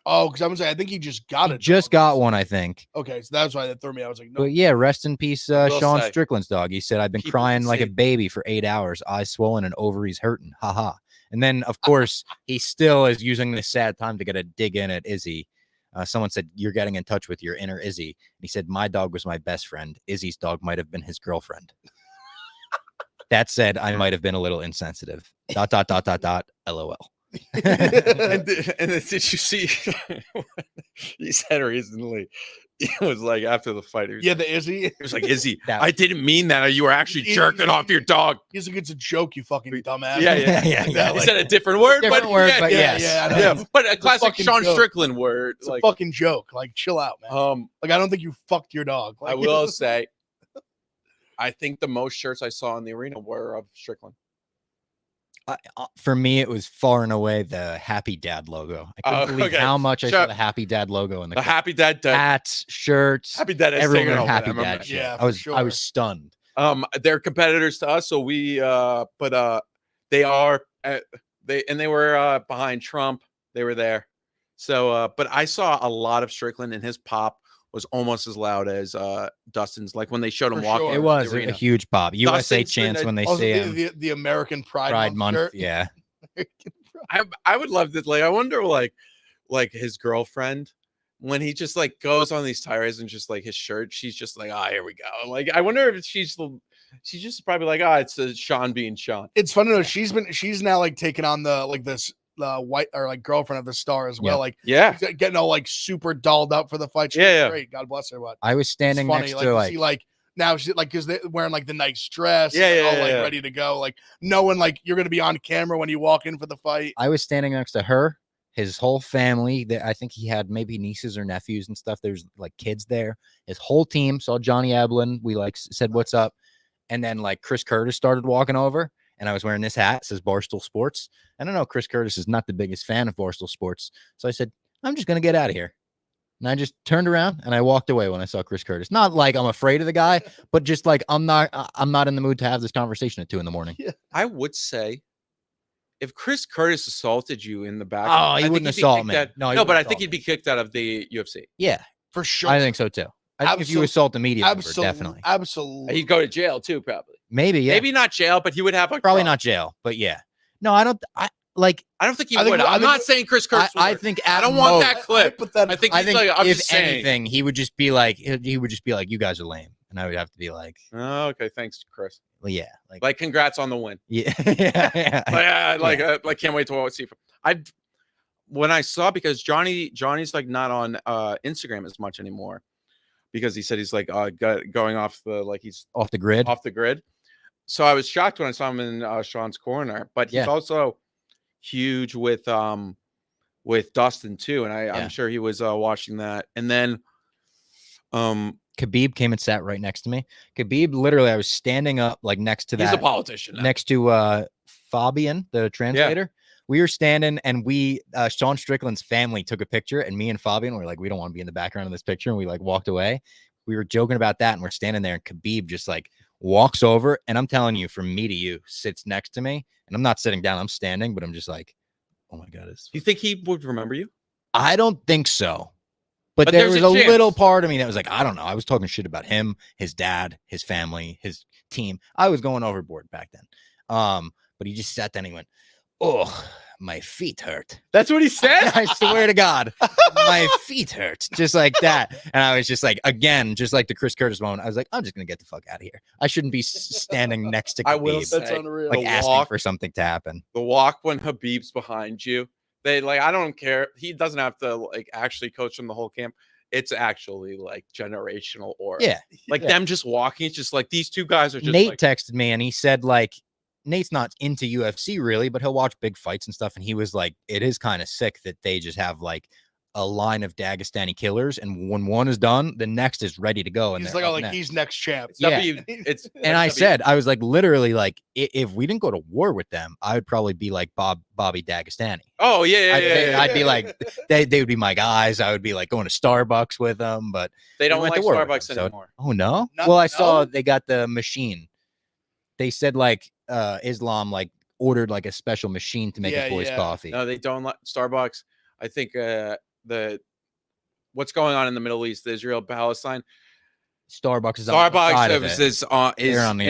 Oh, because I was saying I think he just got He it. just got one, I think. Okay, so that's why that threw me. I was like, no. But yeah, rest in peace, I will Sean say, Strickland's dog. He said, I've been people crying can like a see- baby for 8 hours, eyes swollen and ovaries hurting. Haha. And then, of course, he still is using this sad time to get a dig in at Izzy. Someone said, you're getting in touch with your inner Izzy. And he said, my dog was my best friend. Izzy's dog might have been his girlfriend. That said, I might have been a little insensitive. ... LOL. and then did you see? He said recently, it was like after the fight. Yeah, the Izzy. He was like, Izzy, That- I didn't mean that. You were actually jerking off your dog. He's like, it's a joke, you fucking dumbass. Yeah. Yeah. He said a different word, Different but word, yeah, but yeah, yes. I know. yeah. But a classic fucking Sean joke. Strickland word. It's Like, a fucking joke. Like, chill out, man. Like, I don't think you fucked your dog. Like, I will say, I think the most shirts I saw in the arena were of Strickland. For me, it was far and away the Happy Dad logo. I couldn't believe okay. how much I Sure. saw the Happy Dad logo in the The Happy Dad, hats, shirts, Happy Dad is everyone taking in over Happy MMA. Dad shit. Yeah, I was for sure. stunned. They're competitors to us, so we but they are they were behind Trump. They were there. So but I saw a lot of Strickland, and his pop was almost as loud as Dustin's. Like when they showed him For walking, sure. It into was the a arena. huge pop. USA Dustin's been chants a- when they Also, see him. the American Pride, Pride Month. shirt. Yeah. I would love to, like, I wonder like his girlfriend, when he just like goes on these tires and just like his shirt, she's just like, here we go. Like, I wonder if she's just probably like, it's Sean being Sean. It's funny though. She's now like taking on the like this white or like girlfriend of the star as well. Yeah. Like Yeah. getting all like super dolled up for the fight. She's Yeah. great. God bless her. But I was it's standing funny, next like, to to like see, like now she's like, because they're wearing like the nice dress. Yeah, and all yeah, like yeah. ready to go. Like knowing like you're gonna be on camera when you walk in for the fight. I was standing next to her, his whole family. That I think he had maybe nieces or nephews and stuff. There's like kids there. His whole team saw Johnny Ablin. We like said, "What's up?" And then like Chris Curtis started walking over, and I was wearing this hat. It says Barstool Sports. I don't know. Chris Curtis is not the biggest fan of Barstool Sports, so I said, "I'm just gonna get out of here." And I just turned around and I walked away when I saw Chris Curtis. Not like I'm afraid of the guy, but just like I'm not in the mood to have this conversation at 2 a.m. I would say, if Chris Curtis assaulted you in the back, Oh, I he think wouldn't he'd be assault kicked me. out- No, he no, but wouldn't I think assault he'd be kicked out of the UFC. Yeah, For sure. I think so too. I think if you Absolute- assault a media member, Absolutely. definitely. Absolutely. He'd go to jail too, probably. Maybe, yeah. Maybe not jail, but he would have a Probably trial. not jail, but yeah. No, I don't. I I don't think he I think- would. I I'm think- not saying Chris Curtis. I would. think I at don't want most- that clip. Hypothetically, I think I he's think like, I'm if just saying. anything, he would just be like, you guys are lame, and I would have to be like, Oh, okay, thanks, Chris. well, yeah, Like, congrats on the win. yeah, yeah. Like, can't wait to see. When I saw, because Johnny's like not on Instagram as much anymore, because he said he's like going off the, like, he's Off the grid. off the grid. So I was shocked when I saw him in Sean's corner, but he's Yeah. also huge with Dustin too, and Yeah. I'm sure he was watching that. And then Khabib came and sat right next to me. Khabib, literally, I was standing up like next to he's that, a politician now. next to Fabian, the translator. We were standing and Sean Strickland's family took a picture, and me and Fabian were like, we don't want to be in the background of this picture. And we like walked away. We were joking about that, and we're standing there, and Khabib just like walks over, and I'm telling you, from me to you, sits next to me, and I'm not sitting down, I'm standing, but I'm just like, oh my God. Do you think he would remember you? I don't think so. But there was a little part of me that was like, I don't know. I was talking shit about him, his dad, his family, his team. I was going overboard back then. But he just sat there and he went, oh, my feet hurt. That's what he said? I swear to God, my feet hurt. Just like that. And I was just like, again, just like the Chris Curtis moment, I was like, I'm just going to get the fuck out of here. I shouldn't be standing next to Khabib. I will say, that's unreal. Like asking for something to happen. The walk when Habib's behind you, they like, I don't care. He doesn't have to like actually coach them the whole camp. It's actually like generational aura. Yeah. Like them just walking. It's just like these two guys are just Nate like, texted me and he said, like, Nate's not into UFC really, but he'll watch big fights and stuff. And he was like, it is kind of sick that they just have like a line of Dagestani killers. And when one is done, the next is ready to go. And he's like, oh, like he's next champ. it's and I said, I was like, literally, like, if we didn't go to war with them, I would probably be like Bobby Dagestani. Oh, yeah. I'd be like, they would be my guys. I would be like going to Starbucks with them, but they don't like Starbucks anymore. Oh, no? Well, I saw they got the machine. They said like Islam like ordered like a special machine to make his boys coffee. No, they don't like Starbucks. I think what's going on in the Middle East, Israel, Palestine. Starbucks is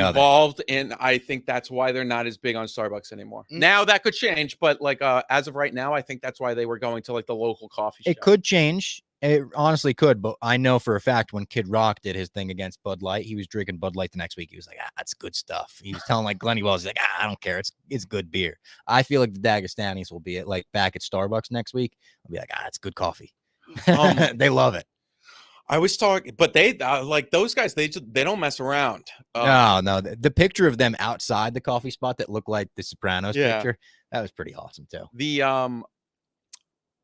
involved, and I think that's why they're not as big on Starbucks anymore. Now that could change, but like as of right now, I think that's why they were going to like the local coffee shop. It could change. It honestly could, but I know for a fact when Kid Rock did his thing against Bud Light, he was drinking Bud Light the next week. He was like, that's good stuff. He was telling like Glenny Wells, he's like, I don't care. It's good beer. I feel like the Dagestanis will be like back at Starbucks next week. I'll be like, it's good coffee. They love it. I was talking, but they like those guys. They don't mess around. No. The picture of them outside the coffee spot that looked like the Sopranos picture, that was pretty awesome too. The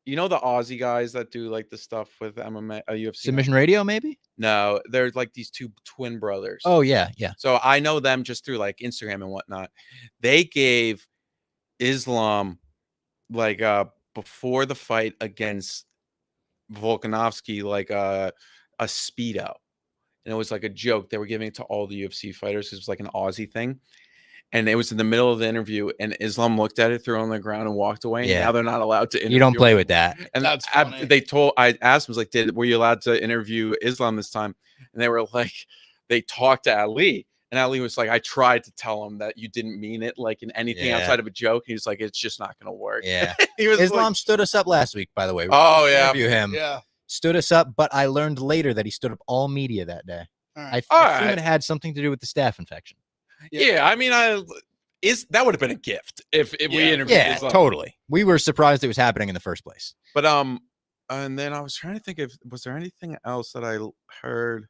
you know the Aussie guys that do like the stuff with MMA, UFC Submission Radio, maybe? No, they're like these two twin brothers. Oh yeah. So I know them just through like Instagram and whatnot. They gave Islam like before the fight against Volkanovski like a Speedo, and it was like a joke. They were giving it to all the UFC fighters. It was like an Aussie thing. And it was in the middle of the interview, and Islam looked at it, threw it on the ground, and walked away. And now they're not allowed to interview. You don't play with that. And that's funny. I asked them, was like, were you allowed to interview Islam this time? And they were like, they talked to Ali, and Ali was like, I tried to tell him that you didn't mean it, like in anything outside of a joke. He was like, it's just not going to work. Yeah. He was Islam stood us up last week, by the way. Interview him. Yeah. Stood us up, but I learned later that he stood up all media that day. I assume it had something to do with the staph infection. Yeah, I mean, that would have been a gift if we interviewed. Yeah, totally. We were surprised it was happening in the first place. But and then I was trying to think was there anything else that I heard?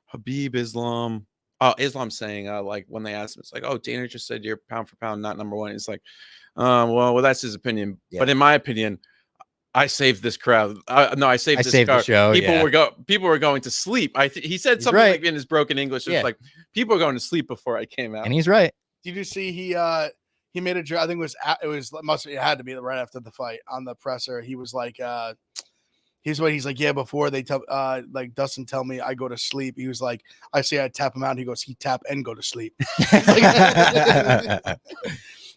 Habib, Islam. Oh, Islam saying like when they asked him, it's like, oh, Dana just said you're pound for pound not number one. It's like, well, that's his opinion. Yeah. But in my opinion, I saved this crowd. I saved the show. People were going to sleep. He said something like in his broken English. It was like people were going to sleep before I came out. And he's right. Did you see he made a joke? I think it had to be right after the fight on the presser. He was like, he's like, yeah, before they tell like Dustin tell me I go to sleep. He was like, I say I tap him out. And he goes, he tap and go to sleep.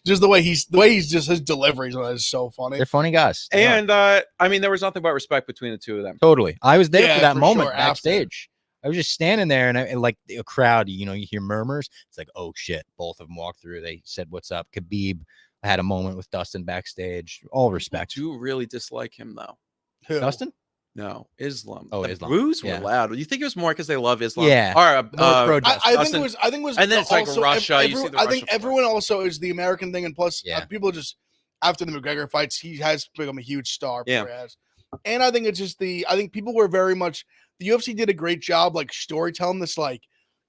Just the way he's just his deliveries is so funny. They're funny guys. And I mean, there was nothing but respect between the two of them. Totally. I was there for that moment backstage. I was just standing there, and like a crowd, you hear murmurs. It's like, oh shit! Both of them walked through. They said, "What's up?" Khabib. I had a moment with Dustin backstage. All respect. I do really dislike him though. Who? Dustin? No, Islam. Oh, the Islam. Boos were loud. You think it was more because they love Islam? Yeah. Or, I think it was. And then it's like Russia. I think everyone also is the American thing, and plus, people just after the McGregor fights, he has become a huge star. Yeah. And I think it's just I think people were very much. The UFC did a great job, like storytelling this, like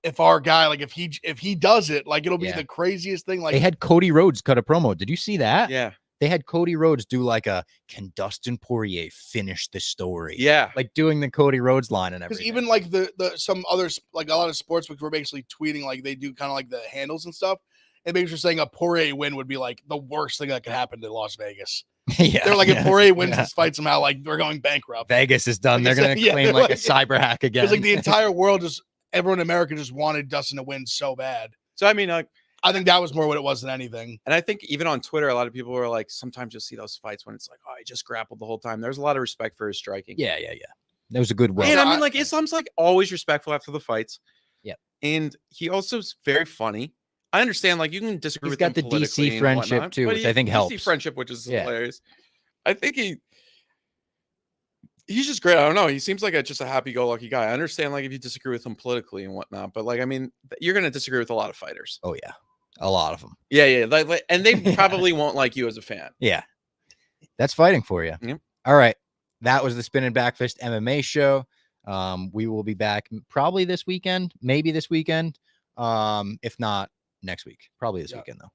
if our guy, like if he does it, like it'll be the craziest thing. Like they had Cody Rhodes cut a promo. Did you see that? Yeah. They had Cody Rhodes do like can Dustin Poirier finish the story? Yeah. Like doing the Cody Rhodes line and everything. Because even like the some others, like a lot of sports books were basically tweeting like they do kind of like the handles and stuff. and maybe you're saying a Poirier win would be like the worst thing that could happen to Las Vegas. Yeah, They're like, if Poirier wins this fight somehow, like we're going bankrupt. Vegas is done. Like They're I going to said, claim like a cyber hack again. It's like the entire world everyone in America just wanted Dustin to win so bad. So I mean, I think that was more what it was than anything. And I think even on Twitter, a lot of people were like, sometimes you'll see those fights when it's like, oh, he just grappled the whole time. There's a lot of respect for his striking. Yeah. That was a good run. And I mean, like Islam's like always respectful after the fights. Yeah. And he also is very funny. I understand, like you can disagree with him the politically DC friendship whatnot, too, but which I think helps. DC friendship, which is hilarious. I think he's just great. I don't know. He seems like just a happy-go-lucky guy. I understand, like if you disagree with him politically and whatnot, but like I mean, you're gonna disagree with a lot of fighters. Oh yeah, a lot of them. Yeah. Like and they probably won't like you as a fan. Yeah, that's fighting for you. Yep. All right, that was the Spinning Backfist MMA show. We will be back probably this weekend, maybe this weekend. If not next week, probably this weekend though.